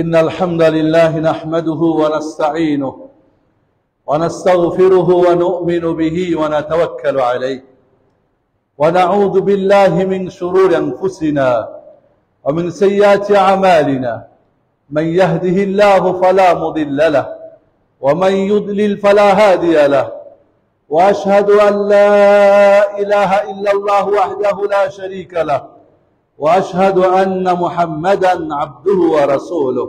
إن الحمد لله نحمده ونستعينه ونستغفره ونؤمن به ونتوكل عليه ونعوذ بالله من شرور أنفسنا ومن سيئات أعمالنا من يهده الله فلا مضل له ومن يضلل فلا هادي له وأشهد أن لا إله إلا الله وحده لا شريك له وأشهد أن محمدا عبده ورسوله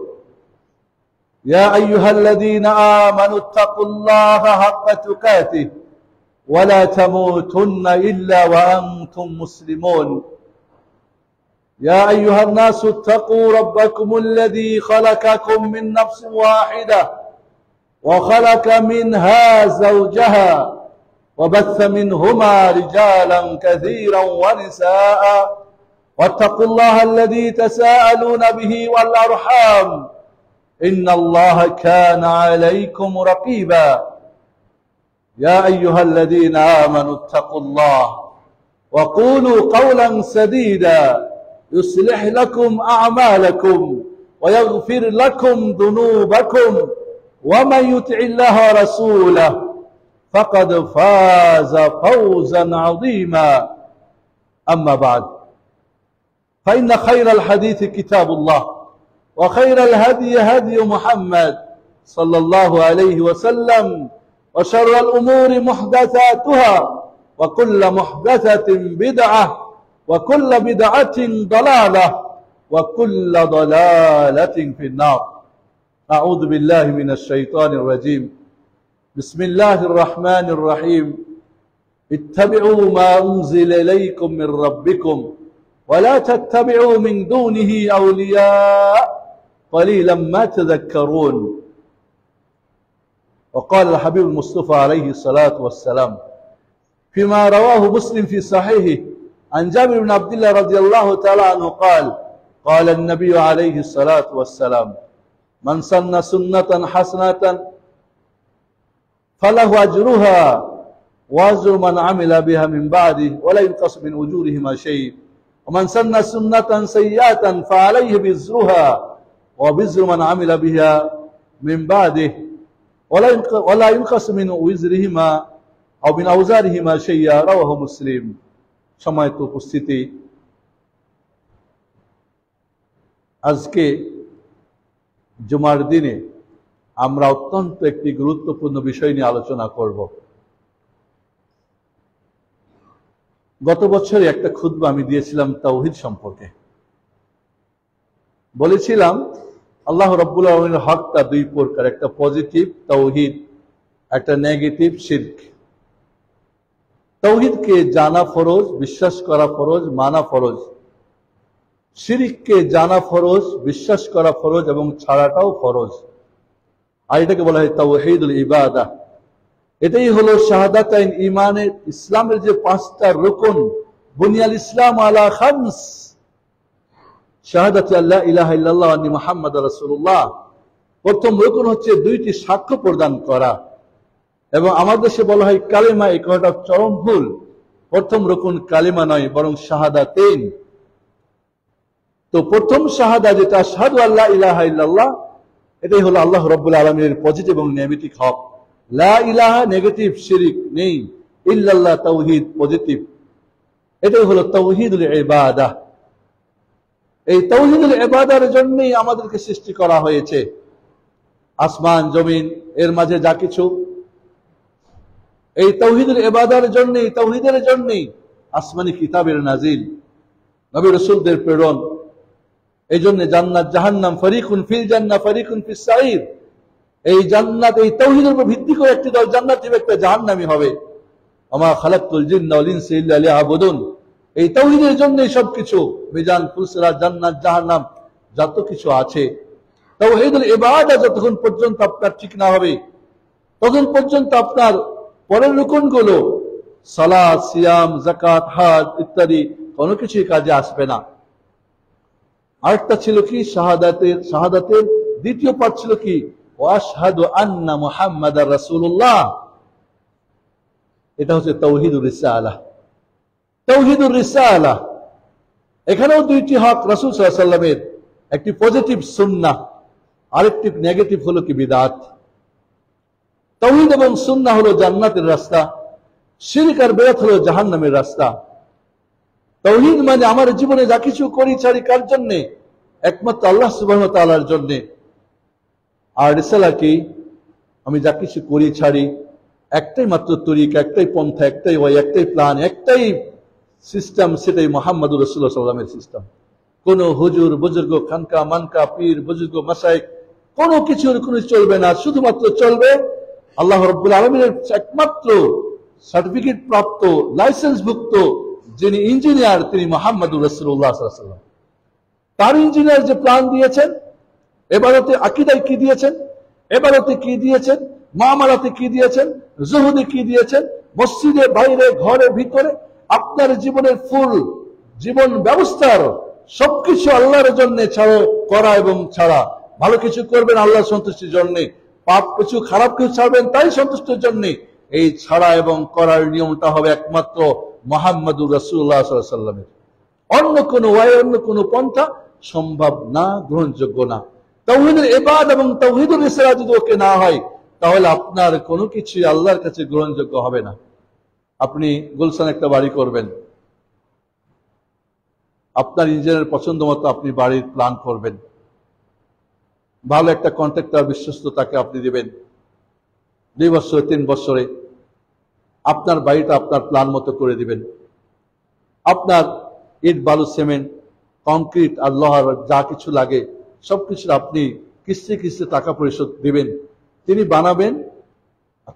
يا أيها الذين آمنوا اتقوا الله حق تقاته ولا تموتن إلا وأنتم مسلمون يا أيها الناس اتقوا ربكم الذي خلقكم من نفس واحدة وخلق منها زوجها وبث منهما رجالا كثيرا ونساء واتقوا الله الذي تساءلون به والأرحام إن الله كان عليكم رقيبا يا أيها الذين آمنوا اتقوا الله وقولوا قولا سديدا يصلح لكم أعمالكم ويغفر لكم ذنوبكم ومن يطع الله ورسوله فقد فاز فوزا عظيما أما بعد فإن خير الحديث كتاب الله وخير الهدي هدي محمد صلى الله عليه وسلم وشر الأمور محدثاتها وكل محدثة بدعة وكل بدعة ضلالة وكل ضلالة في النار أعوذ بالله من الشيطان الرجيم بسم الله الرحمن الرحيم اتبعوا ما أنزل إليكم من ربكم ولا تتبعوا من دونه أولياء قليلا ما تذكرون وقال الحبيب المصطفى عليه الصلاة والسلام فيما رواه مسلم في صحيحه عن جابر بن عبد الله رضي الله تعالى عنه قال النبي عليه الصلاة والسلام من سن سنة حسنة فله أجرها وأجر من عمل بها من بعده ولا ينقص من أجورهما شيء ومن سن سنة سيئة فعليه بزرها وبزر من عمل بها من بعده ولا ينقص من وزرهما أو من أوزارهما شيئا رواه مسلم সম্মানিত উপস্থিতি আজকে জুমার দিনে আমরা অত্যন্ত একটি গুরুত্বপূর্ণ বিষয় নিয়ে আলোচনা করব। গত বছরে একটা খুতবা আমি দিয়েছিলাম তাওহীদ সম্পর্কে। বলেছিলাম আল্লাহ রাব্বুল আলামিনের হকটা দুই প্রকার, একটা পজিটিভ তাওহীদ, একটা নেগেটিভ শিরক। তাওহীদকে জানা ফরজ, বিশ্বাস করা ফরজ, মানা ফরজ। শিরককে জানা ফরজ, বিশ্বাস করা ফরজ এবং ছাড়াটাও ফরজ। আর এটাকে বলা হয় তাওহীদুল ইবাদাহ। এটাই হলো শাহাদাতাইন ঈমানের, ইসলামের যে পাঁচটা রুকন, বুনিয়াল ইসলাম আলা খামস, শাহাদাতু আল্লা ইলাহা ইল্লাল্লাহ ওয়া আন্না মুহাম্মাদুর রাসূলুল্লাহ। প্রথম রুকন হচ্ছে দুইটি সাক্ষ্য প্রদান করা, এবং আমাদের দেশে বলা হয় কালেমা। এই কথাটা চরম ভুল। প্রথম রুকন কালেমা নয়, বরং শাহাদাতাইন। তো প্রথম শাহাদা যেটা আশহাদু আল্লা ইলাহা ইল্লাল্লাহ, এটাই হলো আল্লাহ রাব্বুল আলামিনের পজিটিভ এবং নেগেটিভ হক। লা ইলাহা নেগেটিভ, শিরিক নেই, ইল্লাল্লাহ তাওহীদ পজিটিভ। এটাই হলো তাওহীদুল ইবাদাহ। এই তাওহীদুল ইবাদার জন্যই আমাদেরকে সৃষ্টি করা হয়েছে। আসমান জমিন এর মাঝে যা কিছু, এই তাওহীদুল ইবাদার জন্যই, তাওহীদের জন্যই আসমানি কিতাবের নাজিল, নবী রাসূলদের প্রেরণ। এই জন্য জান্নাত জাহান্নাম, ফারিকুন ফিল জান্নাহ ফারিকুন ফিস সাঈর। এই জান্নাত এই তাওহীদের উপর ভিত্তি করে একটি দল জান্নাতি হবে, একটা জাহান্নামী হবে। ওমা খালাকতুল জিন্না ওয়াল ইনসা ইল্লা লিয়াবুদুন। এই তাওহীদের জন্যই সবকিছু, মিজান, ফুলসিরাত, জান্নাত জাহান্নাম যত কিছু আছে। তাওহীদুল ইবাদা যতক্ষণ পর্যন্ত আপনার ঠিক না হবে, ততক্ষণ পর্যন্ত আপনার পরের রুকনগুলো সালাত, সিয়াম, যাকাত, হজ ইত্যাদি কোনো কিছুই কাজে আসবে না। আরেকটা ছিল কি শাহাদাতের দ্বিতীয় পার্ট ছিল কি ওয়াশহাদু আন্না মুহাম্মাদার রাসূলুল্লাহ। এটা হচ্ছে তাওহীদুর রিসালাহ। তাওহীদুর রিসালাহ এখানেও দুইটি হক রাসূল সাল্লাল্লাহু আলাইহি ওয়াসাল্লামের, একটি পজিটিভ সুন্নাহ আরেকটি নেগেটিভ হলো কি বিদআত। তাওহীদ এবং সুন্নাহ হলো জান্নাতের রাস্তা, শিরক আর বিদআত হলো জাহান্নামের রাস্তা। তাওহীদ মানে আমার জীবনে যা কিছু করি ছাড়ি কার জন্য? একমাত্র আল্লাহ সুবহানাহু ওয়া তাআলার জন্য। আর রিসালা কি? আমি যা কিছু করি ছাড়ি একটাই মাত্র তরিকা, একটাই পন্থা, একটাই ওয়াই, একটাই প্ল্যান, একটাই সিস্টেম, সেটাই মুহাম্মদুর রাসূলুল্লাহ সাল্লাল্লাহু আলাইহি ওয়াসাল্লামের সিস্টেম। কোন হুজুর, বুজুর্গ, খানকা, মানকা, পীর, বুজুর্গ, মাশায়েখ কোনো কিছুর কোনো চলবে না। শুধুমাত্র চলবে আল্লাহ রাব্বুল আলামিনের একমাত্র সার্টিফিকেট প্রাপ্ত, লাইসেন্সভুক্ত যিনি ইঞ্জিনিয়ার, তিনি মুহাম্মদুর রাসূলুল্লাহ সাল্লাল্লাহু আলাইহি ওয়াসাল্লাম। তার ইঞ্জিনিয়ার যে প্ল্যান দিয়েছেন, ইবাদতে আকীদায় কি দিয়েছেন, ইবাদতে কি দিয়েছেন, মুআমালাতে কি দিয়েছেন, জুহুদে কি দিয়েছেন, মসজিদে, বাইরে, ঘরে, ভিতরে, আপনার জীবনের ফুল জীবন ব্যবস্থার সবকিছু আল্লাহর জন্য ছাড়া করা এবং ছাড়া। ভালো কিছু করবেন আল্লাহর সন্তুষ্টির জন্য, পাপ কিছু, খারাপ কিছু ছাড়বেন তাই সন্তুষ্টির জন্য। এই ছাড়া এবং করার নিয়মটা হবে একমাত্র মুহাম্মদুর রাসূলুল্লাহ সাল্লাল্লাহু আলাইহি ওয়াসাল্লামের। অন্য কোনো ওয়াই, অন্য কোনো পন্থা সম্ভব না, গ্রহণযোগ্য না। তাওহীদুল ইবাদ এবং তাওহীদুল রিসালাত যদি ওকে না হয়, তাহলে আপনার কোনো কিছু আল্লাহর কাছে গ্রহণযোগ্য হবে না। আপনি গুলশান একটা বাড়ি করবেন, আপনার ইঞ্জিনিয়ারের পছন্দ মতো আপনি বাড়ির প্ল্যান করবেন, ভালো একটা কন্ট্রাক্টর বিশ্বস্ত তাকে আপনি দিবেন। 2 বছরে 3 বছরে আপনার বাড়িটা আপনার প্ল্যান মতো করে দিবেন। আপনার ইট, বালু, সিমেন্ট, কংক্রিট আর লোহার যা কিছু লাগে সবকিছু আপনি কিস্তি কিস্তি টাকা পরিশোধ দিবেন, তিনি বানাবেন।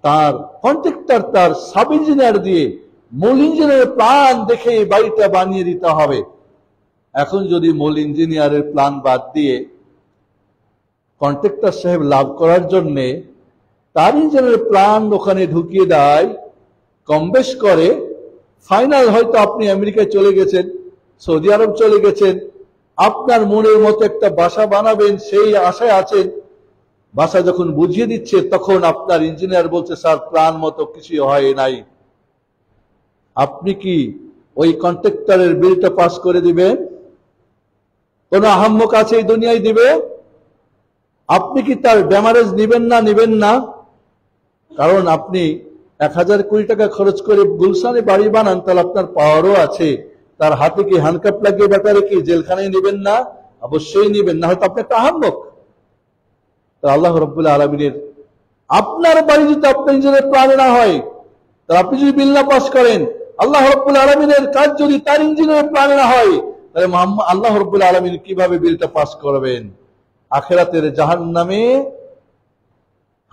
তার কন্ট্রাক্টর তার সাব ইঞ্জিনিয়ার দিয়ে মূল ইঞ্জিনিয়ারের প্ল্যান দেখে বাড়িটা বানিয়ে দিতে হবে। এখন যদি মূল ইঞ্জিনিয়ারের প্ল্যান বাদ দিয়ে কন্ট্রাক্টর সাহেব লাভ করার জন্য তার ইঞ্জিনিয়ারের প্ল্যান ওখানে ঢুকিয়ে দেয়, কম বেশ করে, ফাইনাল হয়তো আপনি আমেরিকায় চলে গেছেন, সৌদি আরব চলে গেছেন, আপনার মনের মতো একটা বাসা বানাবেন সেই আশায় আছেন। বাসা যখন বুঝিয়ে দিচ্ছে তখন আপনার ইঞ্জিনিয়ার বলছে স্যার প্ল্যান মতো কিছু হয় নাই। আপনি কি ওই কন্ট্রাক্টরের বিলটা পাস করে দিবেন? কোন আহাম্মক আছে এই দুনিয়ায় দিবে? আপনি কি তার ড্যামারেজ নিবেন না? নিবেন না। কারণ আপনি 1000 কোটি টাকা খরচ করে গুলশানে বাড়ি বানান, তাহলে আপনার পাওয়ারও আছে। তার হাতে কি হ্যান্ডকাপ লাগিয়ে ব্যাপারে কি জেলখানায় নিবেন না? অবশ্যই নিবেন, না হয়তো আপনি একটা আহাম্মক। তা আল্লাহ রাব্বুল আলামিনের আপনার বাড়ি যদি আপনার ইঞ্জিনিয়ারের প্ল্যানে না হয়, তাহলে আপনি যদি বিল না পাস করেন, আল্লাহ রাব্বুল আলামিনের কাজ যদি তার ইঞ্জিনিয়ারের প্ল্যানে না হয়, তাহলে আল্লাহ রাব্বুল আলামিন কিভাবে বিলটা পাস করবেন? আখিরাতের জাহান্নামে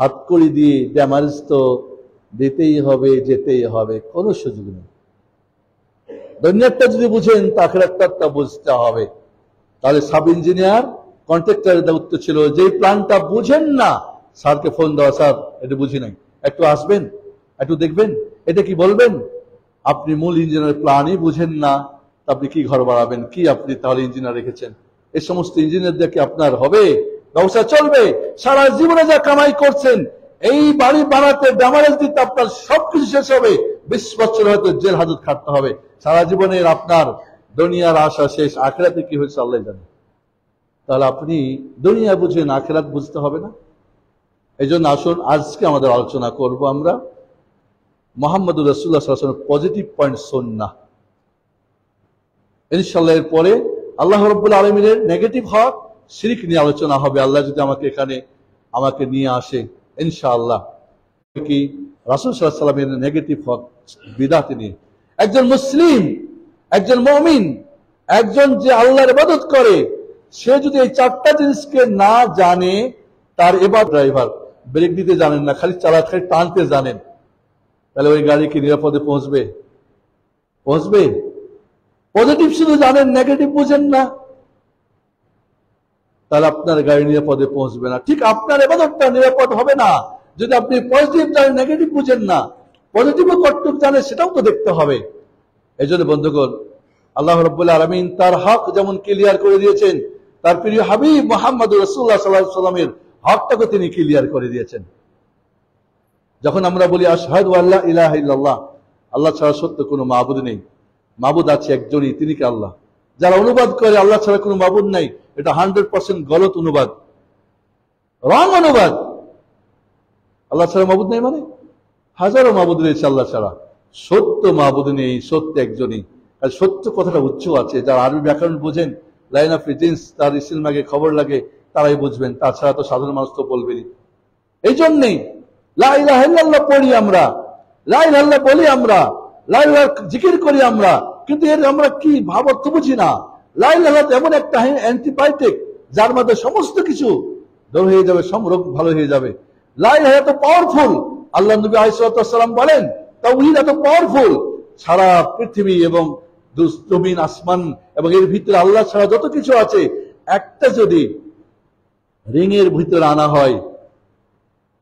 হাতকড়ি দিয়ে ড্যামারেজ তো দিতেই হবে, যেতেই হবে, কোনো সুযোগ নেই। দুনিয়াটা যদি বুঝেন তা আখিরাতটা বুঝতে হবে। তাহলে সাব ইঞ্জিনিয়ার কন্ট্রাক্টরের দায়িত্ব ছিল যে প্ল্যানটা বুঝেন না, স্যারকে ফোন দেওয়া, স্যার এটা বুঝি নাই, একটু আসবেন, একটু দেখবেন, এটা কি বলবেন। আপনি মূল ইঞ্জিনিয়ারের প্ল্যানই বুঝেন না, আপনি কি ঘর বাড়াবেন, কি আপনি তাহলে ইঞ্জিনিয়ার রেখেছেন? এই সমস্ত ইঞ্জিনিয়ার দিয়ে কি আপনার হবে? ব্যবসা চলবে? সারা জীবনে যা কামাই করছেন এই বাড়ি বানাতে, ড্যামারেজ দিতে আপনার সবকিছু শেষ হবে। 20 বছর হয়তো জেল হাজত খাটতে হবে। সারা জীবনের আপনার দুনিয়ার আশা শেষ, আখিরাতে কি হয়েছে আল্লাহ জানে। তাহলে আপনি দুনিয়া বুঝেন, আখিরাত বুঝতে হবে না। এই জন্য আসুন আজকে আমাদের আলোচনা করব আমরা মুহাম্মদুর রাসূলুল্লাহ সাল্লাল্লাহু আলাইহি ওয়াসাল্লাম পজিটিভ পয়েন্ট সুন্নাহ। ইনশাআল্লাহ এর পরে আল্লাহ রাব্বুল আলামিনের নেগেটিভ হক, শিরক নিয়ে আলোচনা হবে, আল্লাহ যদি আমাকে নিয়ে আসে ইনশাআল্লাহ। কি রাসূল সাল্লাল্লাহু আলাইহি ওয়াসাল্লামের নেগেটিভ হক, বিদআত নিয়ে। একজন মুসলিম, একজন মুমিন, একজন যে আল্লাহর ইবাদত করে, সে যদি এই 4টা জিনিসকে না জানে, তার এবার ড্রাইভার ব্রেক দিতে জানেন না, খালি খালি টানতে জানেন, তাহলে ওই গাড়ি কি নিরাপদে পৌঁছবে? পজিটিভ শুধু জানেন, নেগেটিভ বুঝেন না, তাহলে আপনার গাড়ি নিরাপদে পৌঁছবে না। ঠিক আপনার ইবাদতটা নিরাপদ হবে না যদি আপনি পজিটিভ জানেন, নেগেটিভ বুঝেন না। পজিটিভ ও কর্তব্য জানেন, সেটাও তো দেখতে হবে। এই জন্য বন্ধুগণ, আল্লাহ রাব্বুল আলামিন তার হক যেমন ক্লিয়ার করে দিয়েছেন, তার প্রিয় হাবিব মুহাম্মদুর রাসূলুল্লাহ সাল্লাল্লাহু আলাইহি ওয়াসাল্লামের হকটাকে তিনি ক্লিয়ার করে দিয়েছেন। যখন আমরা বলি আশহাদু আল্লা ইলাহা ইল্লাল্লাহ, আল্লাহ ছাড়া সত্য কোনো মাবুদ নেই, মাবুদ আছে একজনই, তিনি কি আল্লাহ। যারা অনুবাদ করে আল্লাহ ছাড়া কোনো মাবুদ নাই, এটা 100% গলত অনুবাদ। রং অনুবাদ। আল্লাহ ছাড়া মাবুদ নেই মানে? হাজারো মাবুদ রয়েছে আল্লাহ ছাড়া, সত্য মাবুদ নেই, সত্য একজনই। আর সত্য কথাটা উচ্চ আছে, যারা আরবি ব্যাকরণ বোঝেন, লাইন অফ রিটেন্স, তার ইসলামে খবর লাগে, তারাই বুঝবেন, তাছাড়া তো সাধারণ মানুষ তো বলবেনই। এই জন্যেই লা ইলাহা ইল্লাল্লাহ পড়ি আমরা, লা ইলাহা ইল্লাল্লাহ বলি আমরা, লা ইলাহা জিকির করি আমরা, কিন্তু এর আমরা কি ভাব অর্থ বুঝি না। লা ইলাহা এমন একটা অ্যান্টিবায়োটিক, যার মধ্যে সমস্ত কিছু দূর হয়ে যাবে, সব রোগ ভালো হয়ে যাবে। লা ইলাহা এত পাওয়ারফুল, আল্লাহ নবী আলাইহিস সালাম বলেন তাওহীদ এত পাওয়ারফুল, সারা পৃথিবী এবং জমিন আসমান এবং এর ভিতরে আল্লাহ ছাড়া যত কিছু আছে, একটা যদি রিংয়ের ভিতরে আনা হয়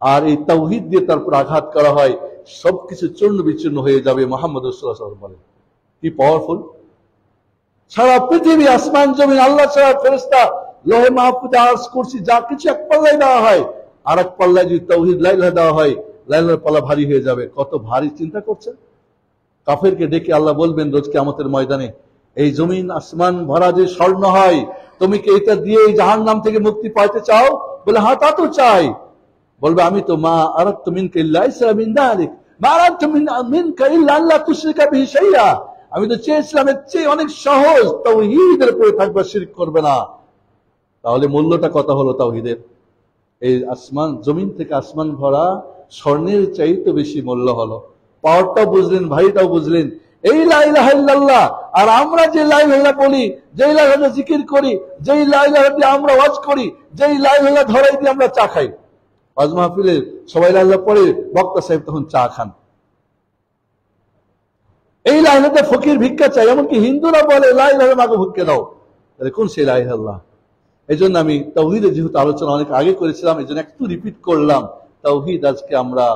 আর এই তাওহীদ দিয়ে তারপর আঘাত করা হয়, সবকিছু চূর্ণ বিচূর্ণ হয়ে যাবে। মুহাম্মদ রাসূলুল্লাহ সাল্লাল্লাহু আলাইহি ওয়াসাল্লাম বলেন, কি পাওয়ারফুল। সারা পৃথিবী আসমান জমিন আল্লাহ ছাড়া, ফেরেশতা, লোহে মাহফুজ, আরশ, কুরসি, যা কিছু এক পাল্লায় দেওয়া হয়, আর এক পাল্লায় যদি তাওহীদ লা ইলাহা দেওয়া হয়, লা ইলাহার পাল্লা ভারী হয়ে যাবে। কত ভারী চিন্তা করছেন। কাফেরকে ডেকে আল্লাহ বলবেন রোজ কিয়ামতের ময়দানে, এই জমিন আসমান ভরা যে স্বর্ণ হয়, তুমি কি এটা দিয়ে এই জাহান্নাম থেকে মুক্তি পাইতে চাও? বলে হ্যাঁ, তা তো চাই। বলবে আমি তো মা আরাদতু মিনকা ইল্লা ইসলাম মিন যালিক, মা আরাদতু মিনকা ইল্লা আল্লা তুশরিকা বিহি শাইআ, আমি তো চেয়েছিলাম এর চেয়ে অনেক সহজ, তাওহীদের উপরে থাকবে, শিরক করবে না। তাহলে মূল্যটা কত হলো তাওহীদের? এই আসমান জমিন থেকে আসমান ভরা স্বর্ণের চাইতে বেশি মূল্য হলো। পাওয়ারটাও বুঝলেন, ভাইটাও বুঝলেন। এই লা ইলাহা ইল্লাল্লাহ, আর আমরা যে লা ইলাহা বলি, যেই লা ইলাহা জিকির করি, যেই লা ইলাহা দিয়ে আমরা ওয়াজ করি, যেই লা ইলাহা ধরাই দিয়ে আমরা চা খাই। ওয়াজ মাহফিলে সবাই লা ইলাহা পড়ে, বক্তা সাহেব তখন চা খান। এই লা ইলাহাতে ফকির ভিক্ষা চাই, এমনকি হিন্দুরা বলে লা ইলাহা মাকে ভিক্ষা দাও। তাহলে কোন সেই লা ইলাহা? এই জন্য আমি তাওহীদের যেহেতু আলোচনা অনেক আগে করেছিলাম, এই জন্য একটু রিপিট করলাম। তাওহীদ আজকে আমরা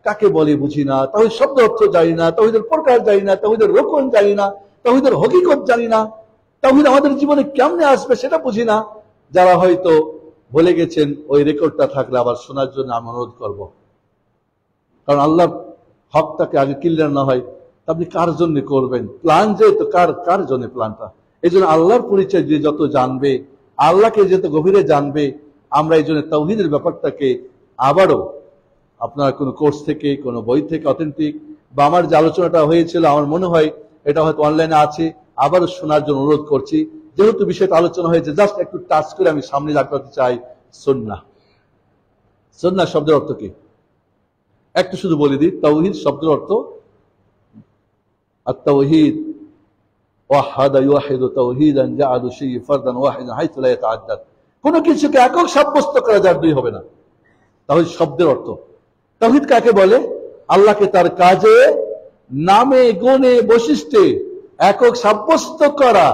কাকে বলে বুঝি না, তাওহীদ শব্দ অর্থ জানি না, তাওহীদের প্রকার জানি না, তাওহীদের রোকন জানি না, তাওহীদের হকিকত জানি না, তাওহীদ আমাদের জীবনে কেমনে আসবে সেটা বুঝি না। যারা হয়তো ভুলে গেছেন, ওই রেকর্ডটা থাকলে আবার শোনার জন্য আমি অনুরোধ করব। কারণ আল্লাহ হকটাকে আগে ক্লিয়ার না হয়, আপনি কার জন্য করবেন? প্ল্যান যেহেতু কার জন্য প্ল্যানটা। এই জন্য আল্লাহর পরিচয় যে যত জানবে, আল্লাহকে যত গভীরে জানবে, আমরা এই জন্য তাওহীদের ব্যাপারটাকে আবারও আপনার কোনো কোর্স থেকে, কোনো বই থেকে অথেন্টিক, বা আমার যে আলোচনাটা হয়েছিল, আমার মনে হয় এটা হয়তো অনলাইনে আছে, আবারও শোনার জন্য অনুরোধ করছি। যেহেতু বিষয়টা আলোচনা হয়েছে, জাস্ট একটু টাচ করে আমি সামনে রাখতে চাই। সুন্নাহ, সুন্নাহ শব্দের অর্থ কি একটু শুধু বলে দিই। তাওহীদ শব্দের অর্থ আত-তাওহীদ ওয়াহাদা ইউহিদু তাওহীদান জাআলু শাই'আ ফারদান ওয়াহিদান হাইথু লা ইয়াতাআদ্দাদ, কোনো কিছুকে একক সাব্যস্ত করা যার দুই হবে না। তাওহীদ শব্দের অর্থ। তাওহীদ কাকে বলে? আল্লাহকে তার কাজে, নামে, গুণে, বৈশিষ্ট্যে একক সাব্যস্ত করা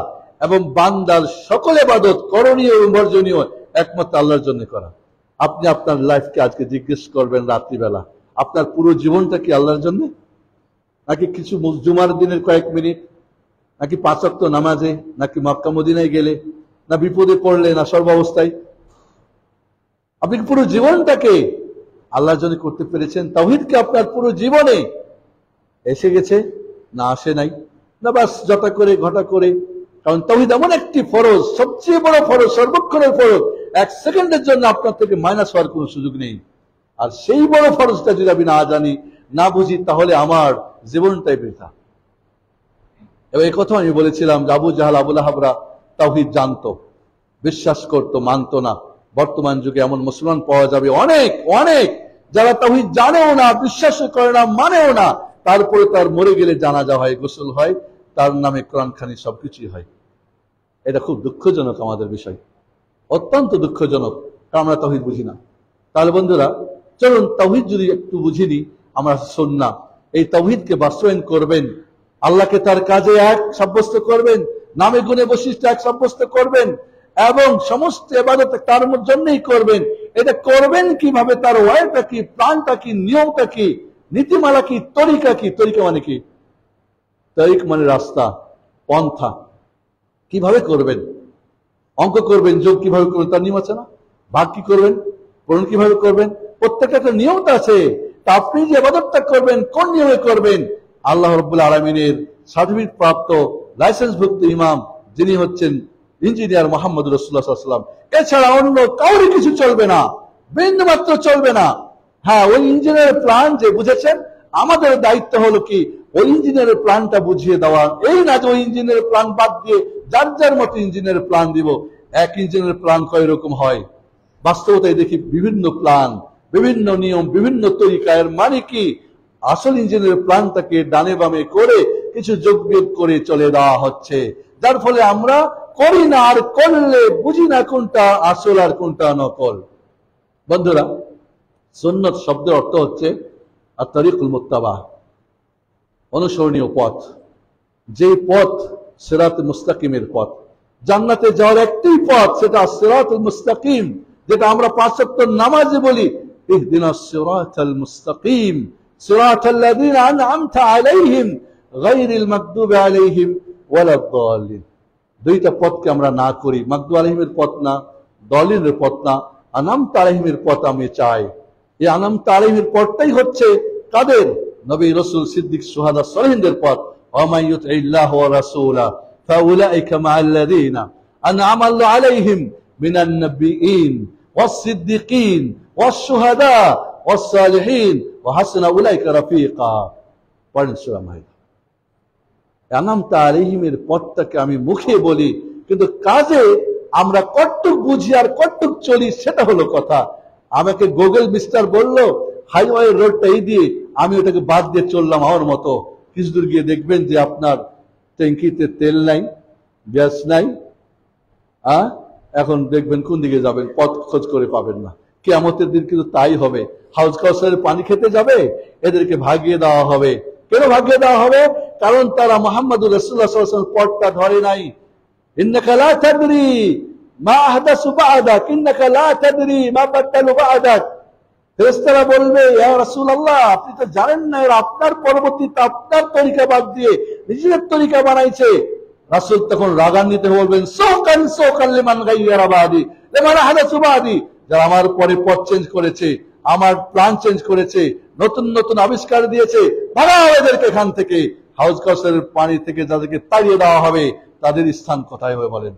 এবং বান্দার সকল ইবাদত, করণীয় এবং বর্জনীয়, একমাত্র আল্লাহর জন্য করা। আপনি আপনার লাইফকে আজকে জিজ্ঞেস করবেন রাত্রিবেলা, আপনার পুরো জীবনটা কি আল্লাহর জন্য? নাকি কিছু জুমার দিনের কয়েক মিনিট, নাকি 5 ওয়াক্ত নামাজে, নাকি মক্কা মদিনায় গেলে, না বিপদে পড়লে, না সর্বাবস্থায়? আপনি পুরো জীবনটাকে আল্লাহর জন্য করতে পেরেছেন? তাওহীদকে আপনার পুরো জীবনে এসে গেছে না আসে নাই? না বাস যটা করে ঘটা করে? কারণ তাওহীদ এমন একটি ফরজ, সবচেয়ে বড় ফরজ, সর্বক্ষণের ফরজ, 1 সেকেন্ডের জন্য আপনার থেকে মাইনাস হওয়ার কোনো সুযোগ নেই। আর সেই বড় ফরজটা যদি আমি না জানি, না বুঝি, তাহলে আমার জীবনটাই বৃথা। এবং এই কথা আমি বলেছিলাম যে আবু জাহাল, আবু লাহাবরা তাওহীদ জানতো, বিশ্বাস করতো, মানতো না। বর্তমান যুগে এমন মুসলমান পাওয়া যাবে অনেক অনেক, যারা তাওহীদ জানেও না, বিশ্বাসও করে না, মানেও না, তারপরে তার মরে গেলে জানাজা হয়, গোসল হয়, তার নামে কোরআন খানি, সবকিছুই হয়। এটা খুব দুঃখজনক আমাদের বিষয়, অত্যন্ত দুঃখজনক, কারণ আমরা তাওহীদ বুঝি না। তাহলে বন্ধুরা, চলুন তাওহীদ যদি একটু বুঝিনি আমরা। সুন্নাহ, এই তাওহীদকে বাস্তবায়ন করবেন, আল্লাহকে তার কাজে এক সাব্যস্ত করবেন, নামে গুণে বৈশিষ্ট্য এক সাব্যস্ত করবেন, এবং সমস্ত ইবাদত তার জন্যই করবেন। এটা করবেন কিভাবে? তার ওয়াইটা কি, প্ল্যানটা কি, নিয়মটা কি, নীতিমালা কি, তরিকা কি? তরিকা মানে কি? তরিক মানে রাস্তা, পন্থা। কিভাবে করবেন? অঙ্ক করবেন, যোগ কিভাবে করবেন তার নিয়ম আছে না? ভাগ কি করবেন, পূরণ কিভাবে করবেন, প্রত্যেকটা একটা নিয়ম আছে। তা আপনি যে ইবাদতটা করবেন, কোন নিয়মে করবেন? আল্লাহ রাব্বুল আলামিনের সার্টিফিকেট প্রাপ্ত লাইসেন্সভুক্ত ইমাম, যিনি হচ্ছেন ইঞ্জিনিয়ার মুহাম্মদ রাসূলুল্লাহ সাল্লাল্লাহু আলাইহি ওয়াসাল্লাম, এছাড়া অন্য কাউরি কিছু চলবে না। বিন্দু মাত্র চলবে না। হ্যাঁ, ওই ইঞ্জিনের প্ল্যান যে বুঝেছেন, আমাদের দায়িত্ব হলো কি ওই ইঞ্জিনের প্ল্যানটা বুঝিয়ে দেওয়া। এই না যে ওই ইঞ্জিনের প্ল্যান বাদ দিয়ে যার যার মতো ইঞ্জিনের প্ল্যান দিব। এক ইঞ্জিনের প্ল্যান কয় রকম হয়, বাস্তবতায় দেখি বিভিন্ন প্ল্যান, বিভিন্ন নিয়ম, বিভিন্ন তরিকা। এর মানে কি আসল ইঞ্জিনের প্ল্যানটাকে ডানে বামে করে কিছু যোগ বিয়োগ করে চলে দেওয়া হচ্ছে, যার ফলে আমরা করি না, আর করলে বুঝি না কোনটা আসল আর কোনটা নকল। বন্ধুরা, সুন্নত শব্দের অর্থ হচ্ছে আত-তারিকুল মুত্তাবা, অনুসরণীয় পথ। যে পথ সিরাতুল মুস্তাকিমের পথ, জান্নাতে যাওয়ার একটি পথ, সেটা সিরাতুল মুস্তাকিম, যেটা আমরা পাঁচ ওয়াক্ত নামাজে বলি ইহদিনাস সিরাতাল মুস্তাকিম সিরাতাল লাযিনা আন'আমতা আলাইহিম গায়রিল মাগদুবি আলাইহিম ওয়ালাদ দাল্লিন। দুইটা পথকে আমরা না করি, মাগদুব আলাইহিমের পথ না, দাল্লিনের পথ না, আন'আমতা আলাইহিমের পথ আমি চাই। এই আন'আমতা আলাইহিমের পথটাই হচ্ছে কাদের? নবী, রাসূল, সিদ্দিক, শুহাদা, সালিহিনদের পথ। ওয়া মান ইউতি'ইল্লাহ ওয়া রাসূলাহু ফাউলাইকা মা'আল্লাযীনা আন'আমা আল্লাহু আলাইহিম মিনান নাবিয়্যিন ওয়াস-সিদ্দিকিন ওয়াশ-শুহাদা ওয়াস-সালিহিন ওয়া হাসানা উলাইকা রাফীকা। পড়েন সূরা মাইদা। আন'আমতা আলাইহিমের পথটাকে আমি মুখে বলি, কিন্তু কাজে আমরা কতটুক বুঝি আর কতটুক চলি সেটা হলো কথা। আমাকে গুগল মিস্টার বললো হাইওয়ে রোডটা এই দিয়ে, আমি ওটাকে বাদ দিয়ে চললাম আমার মতো। কিছু দূর গিয়ে দেখবেন যে আপনার ট্যাঙ্কিতে তেল নাই, গ্যাস নাই। এখন দেখবেন কোন দিকে যাবেন, পথ খোঁজ করে পাবেন না। কিয়ামতের দিন কিন্তু তাই হবে। হাউজ কাউসারের পানি খেতে যাবে, এদেরকে ভাগিয়ে দেওয়া হবে। কেন ভাগিয়ে দেওয়া হবে? কারণ তারা মুহাম্মদুর রাসূলুল্লাহ সাল্লাল্লাহু আলাইহি ওয়াসাল্লাম পথটা ধরে নাই। ইন্নাকা লা তাদরি মা আহদাসু বা'দাক, ইন্নাকা লা তাদরি মা বাদদালু বা'দাক। ফেরেশতারা বলবে, ইয়া রাসূলুল্লাহ, আপনি তো জানেন না এরা আপনার পরবর্তীতে আপনার তরিকা বাদ দিয়ে নিজের তরিকা বানাইছে। রাসূল তখন রাগান্বিত হয়ে বলবেন, সুকান সুকান লিমান গায়্যারা বাদি লিমান আহদাসু বাদি। যারা আমার পরে পথ চেঞ্জ করেছে, আমার প্ল্যান চেঞ্জ করেছে, নতুন নতুন আবিষ্কার দিয়েছে, ভাগাও এদেরকে এখান থেকে। হাউজ কাউসারের পানি থেকে যাদেরকে তাড়িয়ে দেওয়া হবে, তাদের স্থান কোথায় হবে বলেন?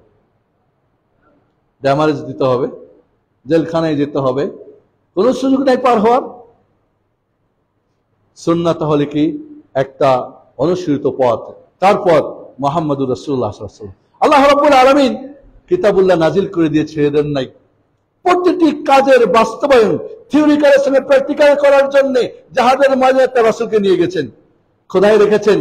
ড্যামারেজ দিতে হবে, জেলখানায় যেতে হবে, কোন সুযোগ নাই পার হওয়ার। সুন্নাহ তাহলে কি? একটা অনুসৃত পথ। তারপর মুহাম্মদুর রাসূলুল্লাহ সাল্লাল্লাহু আলাইহি ওয়াসাল্লাম, আল্লাহ রাব্বুল আলামিন কিতাবুল্লাহ নাজিল করে দিয়ে ছেড়ে দেন নাই। প্রতিটি কাজের বাস্তবায়ন থিওরিক্যালের সঙ্গে প্র্যাকটিক্যাল করার জন্য যাহাদের মাঝে একটা রাসূলকে নিয়ে গেছেন, খোদাই রেখেছেন,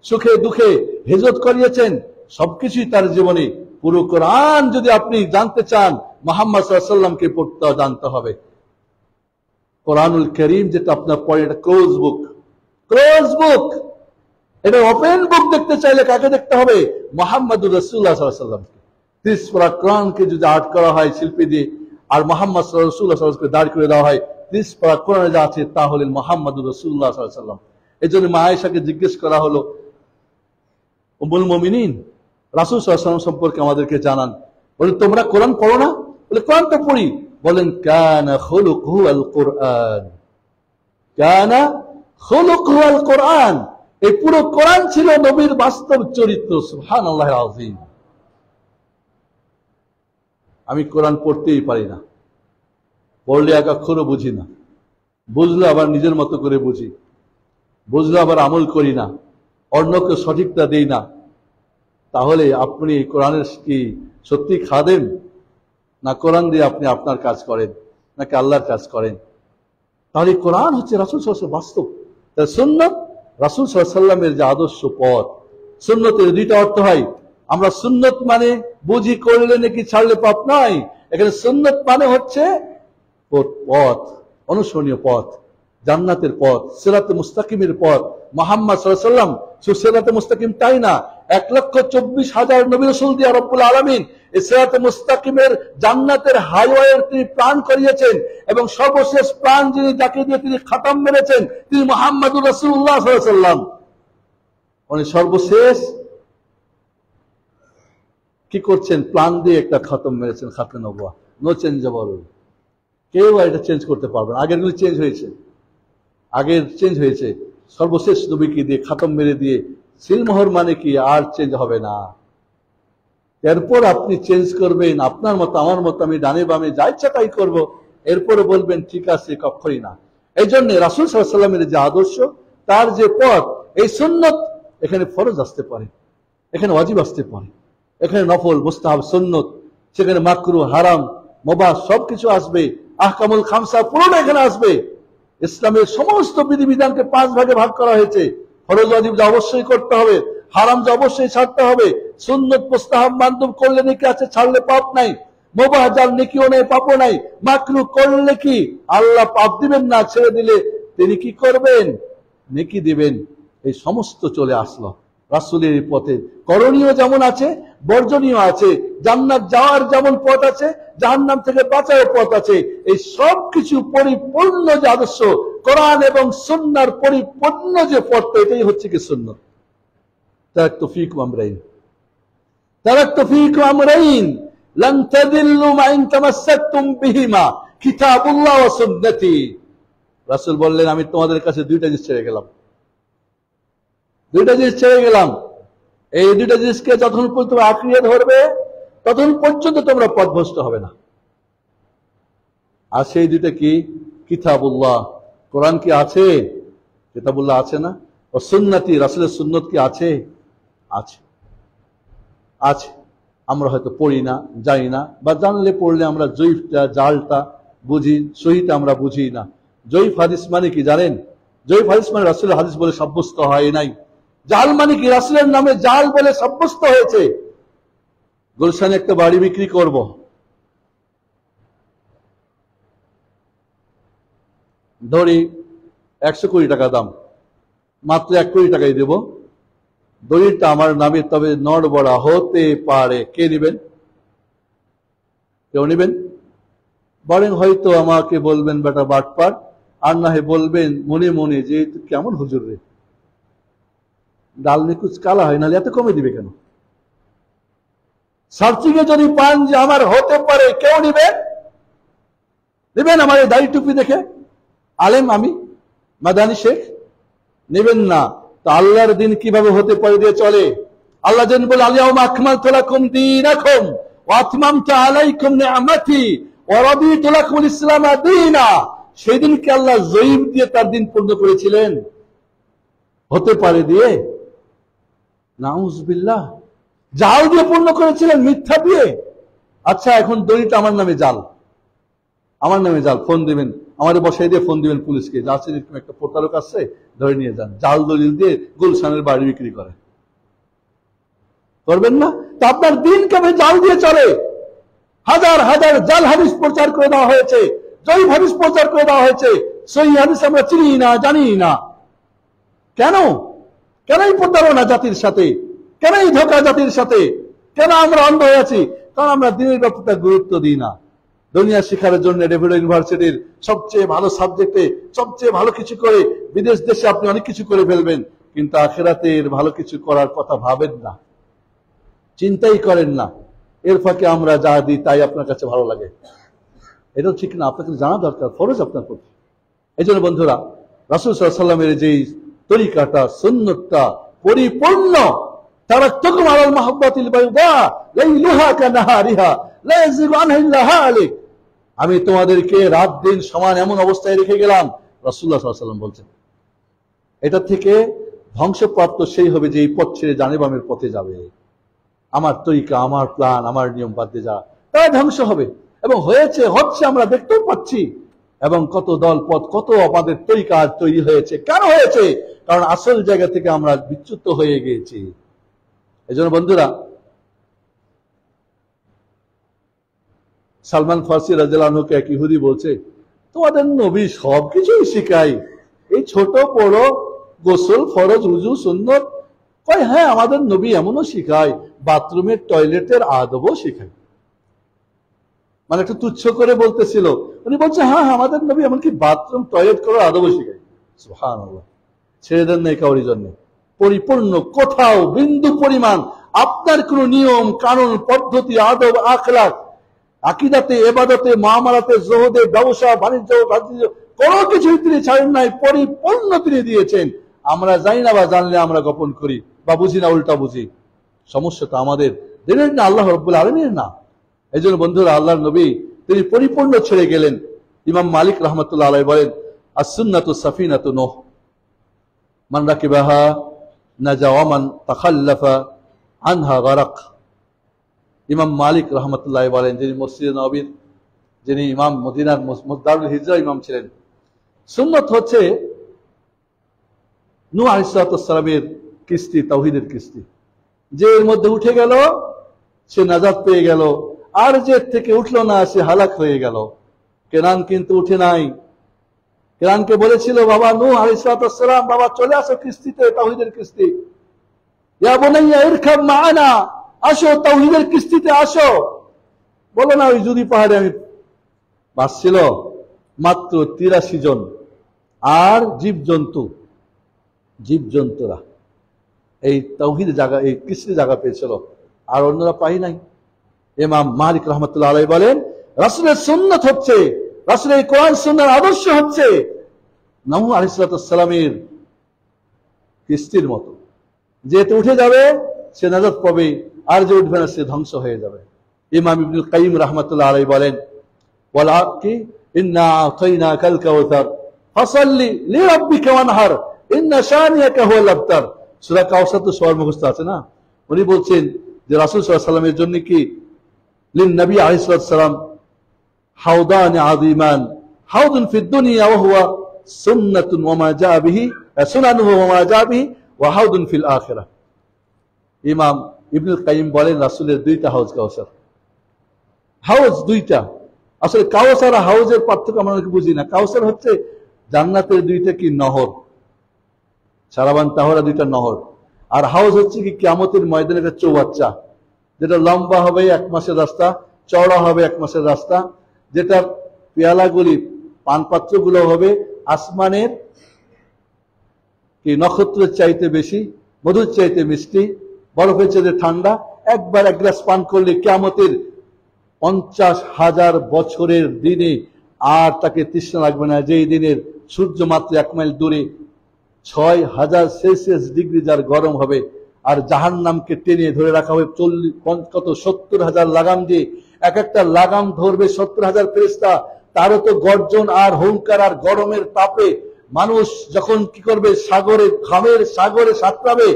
সুখে দুঃখে হিজরত করিয়েছেন, সবকিছুই তার জীবনে। পুরো কোরআন যদি আপনি জানতে চান, মুহাম্মদ সাল্লাল্লাহু আলাইহি ওয়াসাল্লামকে পড়তে জানতে হবে। কোরআনুল কারীম যেটা আপনার পড়ে, এটা ক্লোজ বুক, ক্লোজ বুক। এটা ওপেন বুক দেখতে চাইলে কাকে দেখতে হবে? মুহাম্মদুর রাসূলুল্লাহ সাল্লাল্লাহু আলাইহি ওয়াসাল্লামকে। 30 পারা কোরআনকে যদি আর্ট করা হয় শিল্পী দিয়ে, আর মুহাম্মদ রাসূলুল্লাহ সাল্লাল্লাহু আলাইহি ওয়াসাল্লামকে দাঁড় করে দেওয়া হয়, 30 পারা কোরআনে যা আছে তা হলেন মুহাম্মদুর রাসূলুল্লাহ সাল্লাল্লাহু আলাইহি ওয়াসাল্লাম। এজন্য মা আয়েশাকে জিজ্ঞেস করা হলো, উম্মুল মুমিনিন, রাসূল সাল্লাল্লাহু আলাইহি ওয়াসাল্লাম সম্পর্কে আমাদেরকে জানান। বলে, তোমরা কোরআন পড়ো না? বলে, কোরআন তো পড়ি। বলেন, কানা খুলুকুহু আল কোরআন, কানা খুলুকুহু আল কোরআন। এই পুরো কোরআন ছিল নবীর বাস্তব চরিত্র। সুবহানাল্লাহিল আযীম। আমি কোরআন পড়তেই পারি না, পড়লে এক অক্ষরও বুঝি না, বুঝলে আবার নিজের মতো করে বুঝি, বুঝলে আবার আমল করি না, অন্যকে সঠিকটা দেই না। তাহলে আপনি কোরআনের কি সত্যি খাদেম, না কোরআন দিয়ে আপনি আপনার কাজ করেন, নাকি আল্লাহর কাজ করেন? তাহলে কোরআন হচ্ছে রাসূল সাল্লাল্লাহু আলাইহি ওয়াসাল্লামের বাস্তব। তাই সুন্নাত রাসূল সাল্লাল্লাহু আলাইহি ওয়াসাল্লামের যে আদর্শ পথ। সুন্নতের দুইটা অর্থ হয়। আমরা সুন্নত মানে বুঝি করলে নাকি ছাড়লে পাপ নয়। এখানে সুন্নত মানে হচ্ছে পথ, অনুসরণীয় পথ, জান্নাতের পথ, সিরাতে মুস্তাকিমের পথ। মুহাম্মদ সাল্লাল্লাহু আলাইহি ওয়াসাল্লাম শুধু সিরাতে মুস্তাকিম তাই না, 1,24,000 নবী রাসূল দিয়ে রব্বুল আলামিন এই সিরাতে মুস্তাকিমের জান্নাতের হাইওয়ে তিনি প্ল্যান করিয়েছেন, এবং সর্বশেষ প্ল্যান যিনি যাকে দিয়ে তিনি খাতাম মেরেছেন, তিনি মুহাম্মদুর রাসূলুল্লাহ সাল্লাল্লাহু আলাইহি ওয়াসাল্লাম। উনি সর্বশেষ কি করছেন? প্ল্যান দিয়ে একটা খাতম মেরেছেন, খাতমে নবুয়্বত, নো চেঞ্জেবল। কেউ এটা চেঞ্জ করতে পারবে না। আগেরগুলি চেঞ্জ হয়েছে, আগের চেঞ্জ হয়েছে, সর্বশেষ নবীকে দিয়ে খাতম মেরে দিয়ে সিলমোহর মানে কি আর চেঞ্জ হবে না। এরপর আপনি চেঞ্জ করবেন আপনার মতো আমার মতো, আমি ডানে বামে যা ইচ্ছা তাই করবো, এরপরে বলবেন ঠিক আছে, কখনই না। এই জন্য রাসূল সাল্লাল্লাহু আলাইহি ওয়াসাল্লামের যে আদর্শ, তার যে পথ, এই সুন্নত, এখানে ফরজ আসতে পারে, এখানে ওয়াজিব আসতে পারে, এখানে নফল, মুস্তাহাব, সুন্নত, সেখানে মাকরুহ, হারাম, মুবাহ সবকিছু আসবে। আহকামুল খামসা পুরোটা এখানে আসবে। ইসলামের সমস্ত বিধিবিধানকে 5 ভাগে ভাগ করা হয়েছে। ফরজ ওয়াজিব যা অবশ্যই করতে হবে, হারাম যা অবশ্যই ছাড়তে হবে, সুন্নত মুস্তাহাব মানদুব করলে নেকি আছে, ছাড়লে পাপ নাই, মুবাহ যার নেকিও নেই পাপও নাই, মাকরুহ করলে কি আল্লাহ পাপ দিবেন না, ছেড়ে দিলে তিনি কি করবেন, নেকি দিবেন। এই সমস্ত চলে আসলো রাসূলের পথে। করণীয় যেমন আছে, বর্জনীয় আছে, জান্নাত যাওয়ার যেমন পথ আছে, জাহান্নাম থেকে বাঁচার পথ আছে। এই সব কিছু পরিপূর্ণ যে আদর্শ, কোরআন এবং সুন্নাহর পরিপূর্ণ যে পথ, এটাই হচ্ছে কি সুন্নাত। তারাকতু ফীকুম আমরাইন, তারাকতু ফীকুম আমরাইন লান তাদিল্লু মা ইন তামাসসাকতুম বিহিমা কিতাবুল্লাহ ওয়া সুন্নতি। রাসূল বললেন, আমি তোমাদের কাছে দুইটা জিনিস ছেড়ে গেলাম, দুইটা জিনিস ছেড়ে গেলাম। এই দুইটা জিনিসকে যতক্ষণ পর্যন্ত আঁকড়িয়ে ধরবে, ততক্ষণ পর্যন্ত তোমরা পথভ্রষ্ট হবে না। আর সেই দুইটা কি? কিতাবুল্লাহ, কোরআন কি আছে? কিতাবুল্লাহ আছে না? ও সুন্নতি, রাসূলের সুন্নত কি আছে? আছে, আছে। আমরা হয়তো পড়ি না, জানি না, বা জানলে পড়লে আমরা জয়ীফটা, জালটা বুঝি, সহিটা আমরা বুঝি না। জয়ীফ হাদিস মানে কি জানেন? জয়ীফ হাদিস মানে রাসূলের হাদিস বলে সাব্যস্ত হয় নাই। জাল মানে কি? রাসূলের নামে জাল বলে সাব্যস্ত হয়েছে। গুলশানে একটা বাড়ি বিক্রি করব, ধরি 100 কোটি টাকা দাম, মাত্র 1 কোটি টাকাই দেব, দলিলটা আমার নামে, তবে নড়বড়া হতে পারে। কে নেবেন? কেউ নেবেন? বরং হয়তো আমাকে বলবেন বেটা বাটপার, আর না হয় বলবেন মনে মনে যে কেমন হুজুর রে, ডাল নিকুচ কালা হয়, নাহলে এত কমে দিবে কেন? সার্চিং এ যদি পান যে আমার হতে পারে, কেউ নেবেন? নেবেন আমার এই দাড়ি টুপি দেখে? আলেম আমি, মাদানী শেখ, নেবেন না। তো আল্লাহর দিন কিভাবে হতে পারে দিয়ে চলে? আল্লাহ যেন বলে, আলিয়াউমা আকমালতু লাকুম দীনাকুম ওয়া আতমামতু আলাইকুম নি'মাতি ওয়া রাদিতু লাকুমুল ইসলাম দীনা। সেই দিনকে আল্লাহ জয়ীব দিয়ে তার দিন পূর্ণ করেছিলেন, হতে পারে দিয়ে? নাউযুবিল্লাহ। জাল দিয়ে পূর্ণ করেছিলেন, মিথ্যা দিয়ে। আচ্ছা, এখন দড়িটা আমার নামে জাল, আমার নামে জাল। ফোন দিবেন, আমাদের বসাই দিয়ে ফোন দিবেন পুলিশকে, যাচ্ছে একটা প্রতারক আসছে, ধরে নিয়ে যান। জাল দলিল দিয়ে গুলশানের বাড়ি বিক্রি করে, করবেন না? তা আপনার দিন কবে জাল দিয়ে চলে? হাজার হাজার জাল হাদিস প্রচার করে দেওয়া হয়েছে, জয়ীফ হাদিস প্রচার করে দেওয়া হয়েছে, সহিহ হাদিস আমরা চিনি না, জানি না। কেন? কেন এই প্রতারণা জাতির সাথে? কেন এই ধোঁকা জাতির সাথে? কেন আমরা অন্ধ হয়ে আছি? কারণ আমরা দিনের ব্যাপারটা গুরুত্ব দিই না। দুনিয়া শিখার জন্য ডেভিড ইউনিভার্সিটির সবচেয়ে ভালো সাবজেক্টে সবচেয়ে ভালো কিছু করে বিদেশ দেশে আপনি অনেক কিছু করে ফেলবেন, কিন্তু আখিরাতের ভালো কিছু করার কথা ভাবেন না, চিন্তাই করেন না। এর ফাঁকে আমরা যা দিই তাই আপনার কাছে ভালো লাগে, এটা ঠিক না। আপনাকে জানা দরকার, ফরজ আপনার প্রতি। এই জন্য বন্ধুরা, রাসূল সাল্লাল্লাহু আলাইহি ওয়াসাল্লামের যেই তরিকাটা, সুন্নতটা পরিপূর্ণ, তারাকতুকুম আলাল মাহাব্বাতিল বাইদা লাইলুহা কানাহারিহা লা ইয়াযিগু আনহা ইল্লা হালিক। আমি তোমাদেরকে রাত দিন সমান এমন অবস্থায় রেখে গেলাম, রাসূলুল্লাহ সাল্লাল্লাহু আলাইহি ওয়াসাল্লাম বলছেন। এটা থেকে ধ্বংসপ্রাপ্ত সেই হবে যে এই পথ ছেড়ে জানেবামের পথে যাবে। আমার তরিকা, আমার প্ল্যান, আমার নিয়ম বাদ দিয়ে যাওয়া, তারা ধ্বংস হবে। এবং হয়েছে, হচ্ছে, আমরা দেখতেও পাচ্ছি। এবং কত দল পথ, কত আমাদের তরিকা তৈরি হয়েছে। কেন হয়েছে? কারণ আসল জায়গা থেকে আমরা বিচ্যুত হয়ে গিয়েছি। এই জন্য বন্ধুরা, সালমান ফার্সি রাদিয়াল্লাহু আনহুকে এক ইহুদি বলছে, তোমাদের নবী সবকিছুই শিখায়, এই ছোট বড় গোসল, ফরজ, উযু, সুন্নত। কয় হ্যাঁ, আমাদের নবী এমনও শিখায়, বাথরুমের টয়লেটের আদবও শিখায়। মানে একটু তুচ্ছ করে বলতেছিল, উনি বলছে হ্যাঁ, আমাদের নবী এমনকি বাথরুম টয়লেট করার আদবও শিখায়। সুবহানাল্লাহ। ছেড়ে দেন নাই কাউরি জন্য, পরিপূর্ণ, কোথাও বিন্দু পরিমাণ আপনার কোন নিয়ম কানুন পদ্ধতি আদব আখলাক আকীদাতে ইবাদতে মুআমালাতে জুহুদে ব্যবসা বাণিজ্য কোনো কিছুই তিনি ছাড়েন নাই, পরিপূর্ণ তিনি দিয়েছেন। আমরা জানি না, বা জানলে আমরা গোপন করি, বা বুঝি না, উল্টা বুঝি। সমস্যাটা আমাদের দিনের না, আল্লাহ রাব্বুল আলামিনের না। এই জন্য বন্ধুরা, আল্লাহর নবী তিনি পরিপূর্ণ ছেড়ে গেলেন। ইমাম মালিক রহমতুল্লাহ আলাইহি বলেন, আস-সুন্নাতু সাফিনাতু নূহ, মান রাকিবাহা নাজা ওয়া মান তাখাল্লাফা আনহা গারাক। ইমাম মালিক রহমতুল্লাহ বলেন, যিনি মসজিদে নববীর, যিনি ইমাম, মদিনার দারুল হিজরা ইমাম ছিলেন, সুন্নাত হচ্ছে নূহ আলাইহিস সালামের কিস্তি, তাওহীদের কিস্তি। যে এর মধ্যে উঠে গেল সে নাজাত পেয়ে গেল, আর যে থেকে উঠলো না সে হালাক হয়ে গেল। কেনান কিন্তু উঠে নাই। কেনানকে বলেছিল, বাবা নূহ আলাইহিস সালাম, বাবা চলে আসো কিস্তিতে, তাওহীদের কিস্তি। ইয়া বুনাইয়া ইরকাব মা'ানা, আসো তাওহীদের কিস্তিতে আসো। বলো না ওই জুদি পাহাড়ে আমি বাসছিল মাত্র 83 জন, আর জীবজন্তুরা এই তাওহীদের জায়গা, এই কিস্তির জায়গা পেয়েছিল, আর অন্যরা পাই নাই। ইমাম মালিক রহমতুল্লাহ আলাইহি বলেন, রাসূলের সুন্নাত হচ্ছে, রাসূলের এই কোরআন সুন্নাহর আদর্শ হচ্ছে নূহ আলাইহিস সালামের কিস্তির মতো। যেতে উঠে যাবে সে নাজাত পাবে, আর যে উঠবে না সে ধ্বংস হয়ে যাবে। ইমাম ইবনুল কাইয়িম রাহমাতুল্লাহ আলাইহি বলেন, ওয়ালা কি ইন্না আতাইনাকাল কাউসার ফাসাল্লি লিরাব্বিকা ওয়ানহার ইন্না শানিয়াকা হুয়াল আবতার। সূরা কাউসার তো সবার মুখস্থ আছে না? উনি বলছেন যে রাসূল সাল্লাল্লাহু আলাইহি ওয়াসাল্লামের জন্য কি লিন নবী আলাইহিস সালাম হাউদান আযীমান, হাউদুন ফিদ দুনিয়া ওয়া হুয়া সুন্নাতুন ওয়া মা জা বিহি, সুনানুহু ওয়া মা জা বিহি, ওয়া হাউদুন ফিল আখিরাহ। ইমাম ইবনুল কাইয়িম বলেন, রাসূলের দুইটা হাউজ কাউসার, হাউজ দুইটা। আসলে কাউসার আর হাউজের পার্থক্য আমরা বুঝি না। কাউসার হচ্ছে জান্নাতের দুইটা কি নহর, সারাবান তাহরা দুইটা নহর। আর হাউজ হচ্ছে কি কিয়ামতের ময়দানে একটা চৌবাচ্চা, যেটা লম্বা হবে 1 মাসের রাস্তা, চওড়া হবে 1 মাসের রাস্তা, যেটা পেয়ালাগুলি, পানপাত্রগুলো হবে আসমানের কি নক্ষত্রের চাইতে বেশি, মধুর চাইতে মিষ্টি, বরফের চাইতে ঠান্ডা। একবার 1 গ্লাস পান করলে কিয়ামতের 50,000 বছরের দিনে আর তাকে তৃষ্ণা লাগবে না। যেই দিনের সূর্য মাত্র 1 মাইল দূরে 6000 সেলসিয়াস ডিগ্রি যার গরম হবে, আর জাহান্নামকে টেনে ধরে রাখা হবে 70,000 লাগাম দিয়ে। এক একটা লাগাম ধরবে 70,000 ফেরেশতা। তারও তো গর্জন আর হুঙ্কার আর গরমের তাপে মানুষ যখন কি করবে, সাগরে, ঘামের সাগরে সাঁতরাবে।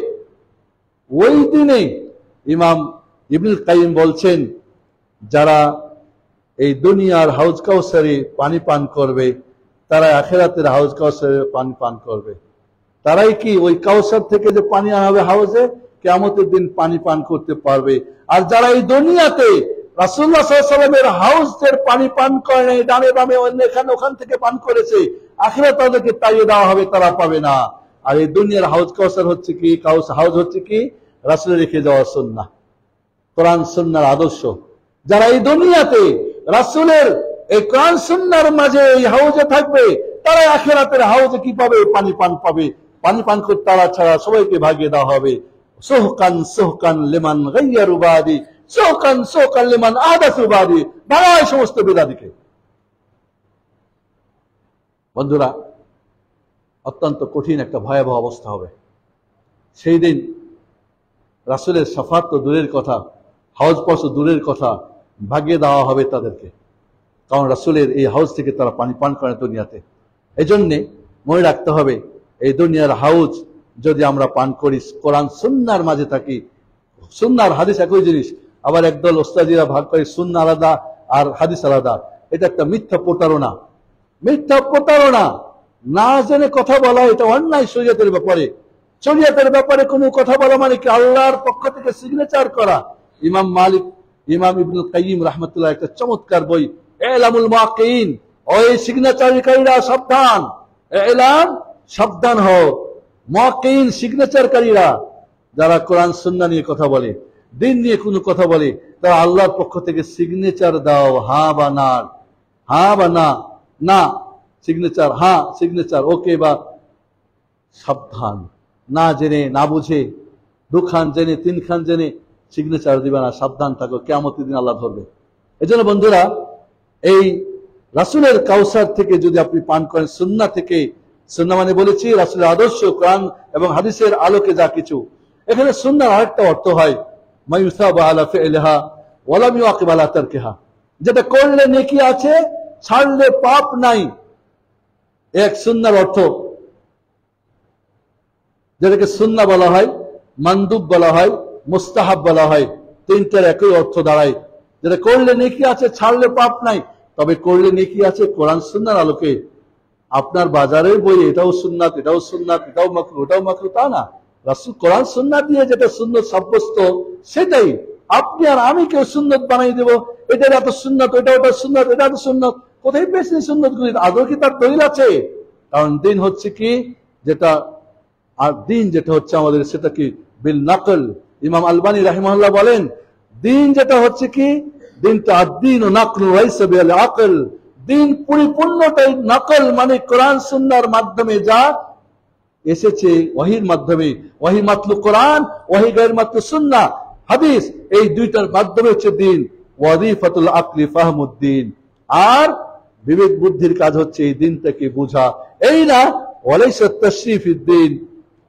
ওই দিনে ইমাম ইবনুল কাইয়িম বলছেন, যারা এই দুনিয়ার হাউজ কাউসারে পানি পান করবে, তারা আখিরাতের হাউজ কাউসারে পানি পান করবে। তারাই কি ওই কাউসার থেকে যে পানি আনা হবে হাউজে, কিয়ামতের দিন পানি পান করতে পারবে। আর যারা এই দুনিয়াতে রাসূলুল্লাহ সাল্লাল্লাহু আলাইহি ওয়াসাল্লামের হাউজের পানি পান করে নাই, ডানে বামে এখানে ওখান থেকে পান করেছে, আখিরাতে তাদেরকে তাইয়ে দেওয়া হবে, তারা পাবে না। আর এই দুনিয়ার হাউজ কাউসার হচ্ছে কি, হাউজ হচ্ছে কি, রাসূলের রেখে যাওয়া সুন্নাহ, কোরআন সুন্নাহর আদর্শ। যারা এই দুনিয়াতে রাসূলের এই কোরআন সুন্নাহর মাঝে এই হাউজে থাকবে, তারা আখিরাতের হাউজে কি পাবে, পানি পান পাবে। পানি পান করতে তারা ছাড়া সবাইকে ভাগিয়ে দেওয়া হবে। সুহকান সুহকান লিমান গায়্যারু বাদি, সুহকান সুহকান লিমান আদাসু বাদি, ভাড়ায় সমস্ত বেদাদিকে। বন্ধুরা, অত্যন্ত কঠিন একটা ভয়াবহ অবস্থা হবে সেই দিন। রাসূলের শাফাত তো দূরের কথা, হাউজ পাশ দূরের কথা, ভাগিয়ে দেওয়া হবে তাদেরকে। কারণ রাসূলের এই হাউজ থেকে তারা পানি পান করে দুনিয়াতে। এই জন্যে মনে রাখতে হবে, এই দুনিয়ার হাউজ যদি আমরা পান করি, কোরআন সুন্নাহর মাঝে থাকি। সুন্নাহ আর হাদিস একই জিনিস। আবার একদল ওস্তাদিরা ভাগ করে সুন্নাহ আলাদা আর হাদিস আলাদা। এটা একটা মিথ্যা প্রতারণা, মিথ্যা প্রতারণা। না জেনে কথা বলা, এটা অন্যায় শরীয়তের ব্যাপারে। শরীয়তের ব্যাপারে কোনো কথা বলা মানে কি আল্লাহর পক্ষ থেকে সিগনেচার করা। ইমাম ইবনুল কাইয়িম রাহমাতুল্লাহ একটা চমৎকার বই, ইলামুল মুওয়াক্কিঈন, ওই সিগনেচারকারীরা সাবধান, ইলাম, সাবধান হও। মুওয়াক্কিঈন, সিগনেচারকারীরা যারা কোরআন সুন্নাহ নিয়ে কথা বলে, দিন নিয়ে কোনো কথা বলে, তারা আল্লাহর পক্ষ থেকে সিগনেচার দাও, হ্যাঁ বা না, হ্যাঁ বা না, না সিগনেচার, হ্যাঁ সিগনেচার, ওকে বা সাবধান। না জেনে, না বুঝে, 2 খান জেনে 3 খান জেনে সিগনেচার দিবে না, সাবধান থাকো, কিয়ামতের দিন আল্লাহ ধরবে। এজন্য বন্ধুরা, এই রাসূলের কাউসার থেকে যদি আপনি পান করেন, সুন্নাহ থেকে, সুন্নাহ মানে বলেছি রাসূলের আদর্শ, কোরআন এবং হাদিসের আলোকে যা কিছু। এখানে সুন্নাহর আরেকটা অর্থ হয় মায়ুসাবা আলা ফি'লিহা ওয়া লাম ইউআকিব আলা তারকিহা, যেটা করলে নেকি আছে ছাড়লে পাপ নাই। এক সুন্নার অর্থ, যেটাকে সুন্না বলা হয়, মানদুব বলা হয়, মুস্তাহাব বলা হয়, তিনটার একই অর্থ দাঁড়ায়। যেটা করলে নেকি আছে, ছাড়লে পাপ নাই। তবে করলে নেকি আছে কোরআন সুন্নাহর আলোকে। আপনার বাজারের বই এটাও সুন্নাত, এটাও সুন্নাত, এটাও মাকরুহ, ওটাও মাকরুহ, তা না। রাসূল কোরআন সুন্নাত দিয়ে যেটা সুন্নাত সাব্যস্ত সেটাই আপনি আর আমি কেউ সুন্নাত বানাই দেব, এটা এত সুন্নাত, ওটা ওটা সুন্নাত, এটা এত সুন্নাত। কোথায় পেয়েছেন সুন্নাতগুলি? আদৌ কি তার দলিল আছে? কারণ দিন হচ্ছে কি যেটা, আর দিন যেটা হচ্ছে আমাদের, সেটা কি বিল নাকল। ইমাম আলবানী রাহিমাহুল্লাহ বলেন, দিন যেটা হচ্ছে কি, দিনটা আদ-দীন ও নাকল ওয়াইসা বিল আকল। দিন পরিপূর্ণটাই নকল, মানে কোরআন সুন্নাহর মাধ্যমে যা এসেছে, ওহীর মাধ্যমে। ওহী মাতলু কোরআন, ওহী গায়র মাতলু সুন্নাহ, হাদিস, এই দুইটার মাধ্যমে হচ্ছে দিন। ওয়াজিফাতুল আকলি ফাহমুদ্দিন, আর বিবেক বুদ্ধির কাজ হচ্ছে এই দিনটাকে বোঝা। এই না ওয়ালাইসা তাশরীফুদ্দিন,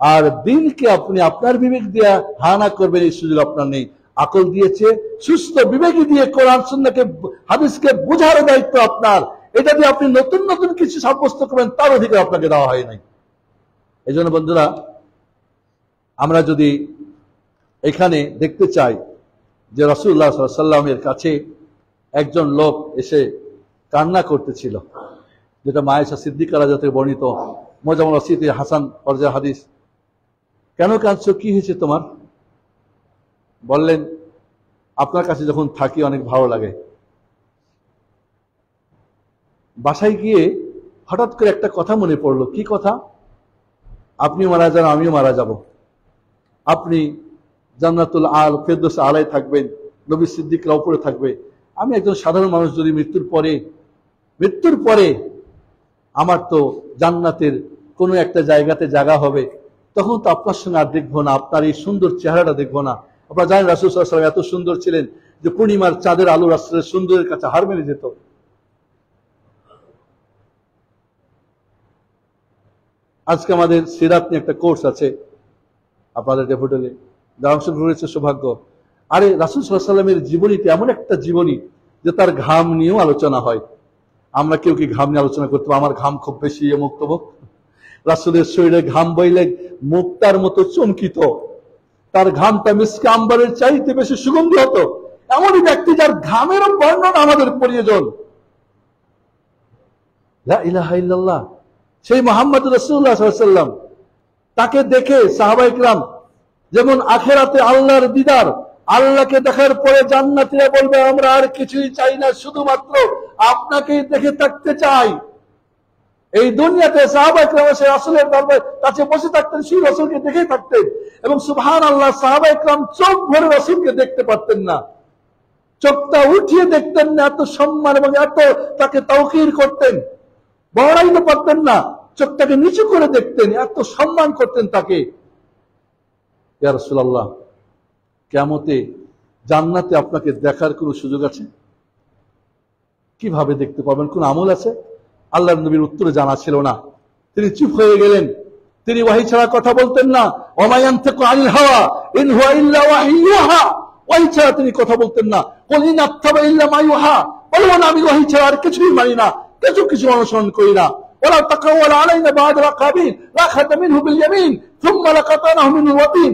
আর দিনকে আপনি আপনার বিবেক দিয়ে হানা করবেন এই সুযোগ আপনার নেই। আকল দিয়েছে, সুস্থ বিবেকী দিয়ে কোরআন সুন্নাহকে, হাদিসকে বোঝার দায়িত্ব আপনার। এটা দিয়ে আপনি নতুন নতুন কিছু সাব্যস্ত করবেন, তার অধিকার আপনাকে দেওয়া হয় নাই। এই জন্য বন্ধুরা, আমরা যদি এখানে দেখতে চাই যে রাসূলুল্লাহ সাল্লাল্লাহু আলাইহি ওয়াসাল্লামের কাছে একজন লোক এসে কান্না করতেছিল, যেটা মা আয়েশা সিদ্দিকা রাদিয়াল্লাহু আনহা বর্ণিত মুজাম্মুল ওয়াসিতে হাসান পর্যায়ের হাদিস। কেন কাঁদছো, কি হয়েছে তোমার? বললেন, আপনার কাছে যখন থাকি অনেক ভালো লাগে। বাসায় গিয়ে হঠাৎ করে একটা কথা মনে পড়লো। কি কথা? আপনি মারা যান, আমিও মারা যাব। আপনি জান্নাতুল আল ফেরদৌস আলায় থাকবেন, নবী সিদ্দিকরা উপরে থাকবে। আমি একজন সাধারণ মানুষ, যদি মৃত্যুর পরে আমার তো জান্নাতের কোনো একটা জায়গাতে জায়গা হবে, তখন তো আপনার সঙ্গে আর দেখবো না, আপনার এই সুন্দর চেহারাটা দেখবো না। আপনারা জানেন রাসূল সাল্লাল্লাহু আলাইহি ওয়াসাল্লাম এত সুন্দর ছিলেন যে পূর্ণিমার চাঁদের আলো রাসূলের সুন্দরের কাছে হার মেনে যেত। আজকে আমাদের সিরাত নিয়ে একটা কোর্স আছে আপনাদের ডেভোটেলে, যারা অংশগ্রহণ করেছে সৌভাগ্য। আরে রাসূল সাল্লাল্লাহু আলাইহি ওয়াসাল্লামের জীবনীতে এমন একটা জীবনী যে তার ঘাম নিয়েও আলোচনা হয়। আমরা কেউ কি ঘাম নিয়ে আলোচনা করতে পারি? আমার ঘাম খুব বেশি, মুখ তবক। রাসূলের শরীরে ঘাম বইলে মুক্তার মতো চমকিত, তার ঘামটা মিসকে আম্বরের চাইতে বেশি সুগন্ধি হতো। এমনই ব্যক্তি যার ঘামেরও বর্ণনা আমাদের প্রয়োজন। লা ইলাহা ইল্লাল্লাহ, সেই মুহাম্মদ রাসূলুল্লাহ সাল্লাল্লাহু আলাইহি ওয়াসাল্লাম, তাকে দেখে সাহাবায়ে কিরাম যেমন আখিরাতে আল্লাহর দিদার, আল্লাহকে দেখার পরে জান্নাতীরা বলবে আমরা আর কিছুই চাই না, শুধুমাত্র আপনাকেই দেখে থাকতে চাই। এই দুনিয়াতে সাহাবায়ে কিরাম এসে রাসূলের দরবারে কাছে বসে থাকতেন, সেই রাসূলকে দেখেই থাকতেন। এবং সুবহানাল্লাহ, সাহাবায়ে কিরাম চোখ ভরে রাসূলকে দেখতে পারতেন না, চোখটা উঠিয়ে দেখতেন না। এত সম্মান এবং এত তাকে তাওকীর করতেন, বড়াইতে পারতেন না, চোখটাকে নিচু করে দেখতেন, এত সম্মান করতেন তাকে। ইয়া রাসূলুল্লাহ, কিয়ামতে জান্নাতে আপনাকে দেখার কোন সুযোগ আছে? কিভাবে দেখতে পাবেন? কোন আমল আছে? আল্লাহর নবীর উত্তরে জানা ছিল না, তিনি চুপ হয়ে গেলেন। তিনি ওয়াহী ছাড়া কথা বলতেন না। ওমা ইয়ানতিকু আনিল হাওয়া ইন হুয়া ইল্লা ওয়াহয়ুহা, ওয়াহী ছাড়া তিনি কথা বলতেন না। কুল ইন আত্তাবা ইল্লা মা ইউহা, বলুন আমি ওয়াহী ছাড়া আর কিছুই মানি না, কিছু অনুসরণ করি না। ওয়ালা তাকাওয়ালা আলাইনা বা'দ রাকাবিন লাখাতা মিনহু বিল ইয়ামিন সুম্মা লাকাতানাহু মিনল ওয়াতিন।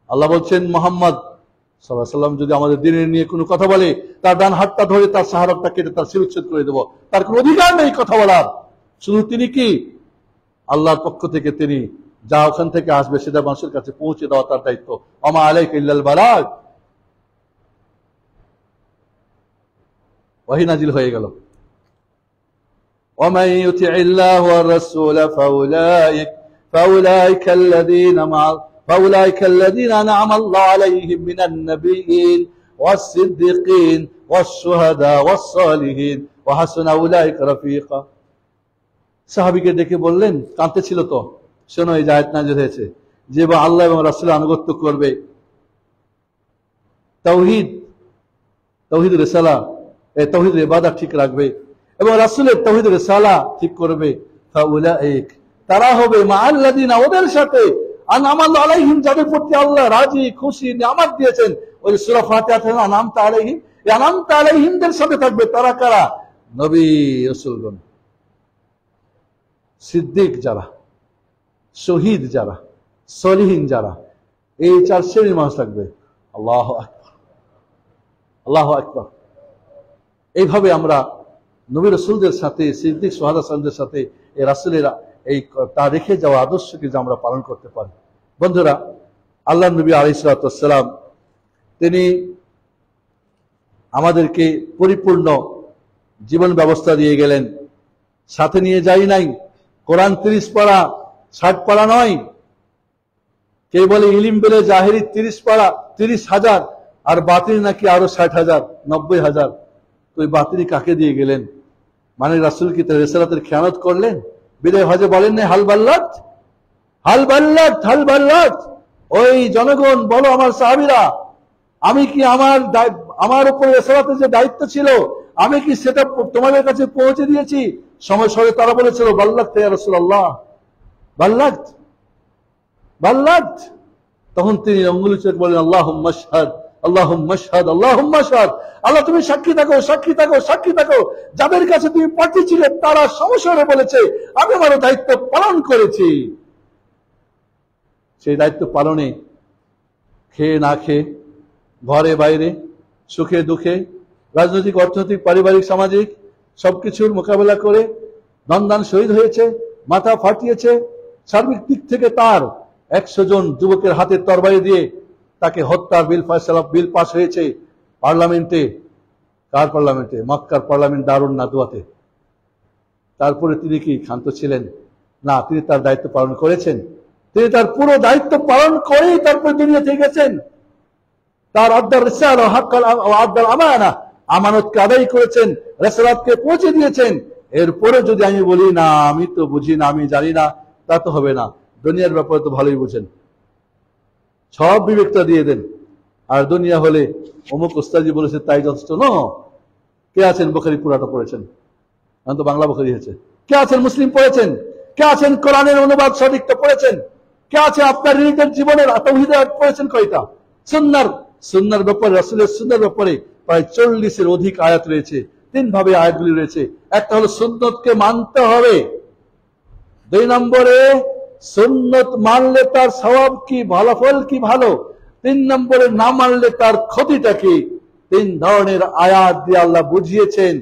আল্লাহ বলছেন, মুহাম্মদ সাল্লাল্লাহু আলাইহি ওয়াসাল্লাম যদি আমাদের দ্বীনের নিয়ে কোনো কথা বলে, তার ডান হাতটা ধরে তার শাহারতটা কেটে তার শিরচ্ছেদ করে দেব। তার কোনো অধিকার নেই কথা বলার। শুধু তিনি কি, আল্লাহর পক্ষ থেকে তিনি যা ওখান থেকে আসবে সেটা মানুষের কাছে পৌঁছে দেওয়া তার দায়িত্ব। ওমা আলাইকা ইল্লাল বালাগ। ওহী নাজিল হয়ে গেল। ومن يطع الله والرسول فأولئك الذين أنعم الله عليهم من النبيين والصديقين والشهداء والصالحين وحسن أولئك رفيقا। সাহাবীকে ডেকে বললেন, কাঁদতে ছিল তো, শোনো এই আয়াত নাযিল হয়েছে, যে আল্লাহ এবং রাসূলের আনুগত্য করবে, তাওহীদ রিসালা, তাওহীদ ইবাদত ঠিক রাখবে এবং রাসূলের তাওহীদ রিসালা ঠিক করবে, ফাউলাইক, তারা হবে মাআল্লাযিনা, ওদের সাথে, আনআমাল্লাহু আলাইহিম, যাদের প্রতি আল্লাহ রাজি খুশি নিয়ামত দিয়েছেন। ওই সূরা ফাতিহাতে আনআমতা আলাইহিম, এই আনআমতা আলাইহিমদের সাথে থাকবে। তারা কারা? নবী রাসূলগণ, সিদ্দিক যারা, শহীদ যারা, সলিহীন যারা, এই 4 শ্রেণীর মানুষ থাকবে। আল্লাহু আকবার, আল্লাহু আকবার। এইভাবে আমরা নবী রাসূলদের সাথে, সিদ্দিক সুহাদা সালামদের সাথে এই রাসূলের এই তা রেখে যাওয়া আদর্শকে যে আমরা পালন করতে পারি। বন্ধুরা, আল্লাহ নবী আলাইহিস সালাতু ওয়াস সালাম তিনি আমাদেরকে পরিপূর্ণ জীবন ব্যবস্থা দিয়ে গেলেন। সাথে নিয়ে যাই নাই কোরআন 30 পারা 60 পারা নয়। কে বলে ইলিম পেলে জাহেরি 30 পারা 30,000 আর বাতিল নাকি আরো 60,000 90,000। তো এই বাতিল কাকে দিয়ে গেলেন? মানে রাসূল কি তার রিসালাতের খেয়ানত করলেন? বিদায় হজে বলেন না হাল বাল্লাত, হাল বাল্লাত, হাল বাল্লাত। ওই জনগণ বলো, আমার সাহাবীরা, আমি কি আমার উপর রিসালাতের যে দায়িত্ব ছিল আমি কি সেটা তোমাদের কাছে পৌঁছে দিয়েছি? সময় সরে তারা বলেছিল বাল্লাত ইয়া রাসূলুল্লাহ, বাল্লাত, বাল্লাত। তখন তিনি আঙ্গুল চোখ বলেন আল্লাহুম্মা শাহাদ, আল্লাহুম্মা শাহাদ, আল্লাহুম্মা শাহাদ। আল্লাহ তুমি সাক্ষী থাকো, সাক্ষী থাকো, সাক্ষী থাকো। যাদের কাছে তুমি পাঠিয়েছিলে তারা সমস্যারে বলেছে আমি আমার দায়িত্ব পালন করেছি। সেই দায়িত্ব পালনে খেয়ে না খেয়ে, ঘরে বাইরে, সুখে দুঃখে, রাজনৈতিক, অর্থনৈতিক, পারিবারিক, সামাজিক সবকিছুর মোকাবেলা করে নন্দান শহীদ হয়েছে, মাথা ফাটিয়েছে। সার্বিক দিক থেকে তার 100 জন যুবকের হাতে তরবারি দিয়ে তাকে হত্যার বিল পাস হয়েছে পার্লামেন্টে। কার পার্লামেন্টে? মক্কার পার্লামেন্ট, দারুন নাদওয়াতে। তারপরে তিনি কি ক্ষান্ত ছিলেন? না, তিনি তার দায়িত্ব পালন করেছেন। তিনি তার পুরো দায়িত্ব পালন করেই তারপর দুনিয়া থেকে গেছেন। তার আদ্দার রিসালা হাক্কাল আদ্দাল আমানা, আমানতকে আদায় করেছেন, রিসালাতকে পৌঁছে দিয়েছেন। এরপরে যদি আমি বলি না আমি তো বুঝি না, আমি জানি না, তা তো হবে না। দুনিয়ার ব্যাপারে তো ভালোই বুঝেন, সব বিবেকটা দিয়ে দেন। আর দুনিয়া হলে অমুক ওস্তাদজি বলেছে তাই যথেষ্ট নয়। কে আছেন বুখারী পুরাটা পড়েছেন? এখন তো বাংলা বুখারী হয়েছে। কে আছেন মুসলিম পড়েছেন? কে আছেন কোরআনের অনুবাদ সঠিকটা পড়েছেন? কে আছে আপনার নিজের জীবনের তাওহীদ পড়েছেন কয়টা? সুন্নাহর ব্যাপারে, রাসূলের সুন্নাহর ব্যাপারে প্রায় 40-এর অধিক আয়াত রয়েছে। 3 ভাবে আয়াতগুলি রয়েছে। একটা হলো সুন্নতকে মানতে হবে। 2 নম্বরে সুন্নত মানলে তার সওয়াব কি, ফলাফল কি ভালো। 3 নম্বরে না মানলে তার ক্ষতিটা কি। 3 ধরনের আয়াত দিয়ে আল্লাহ বুঝিয়েছেন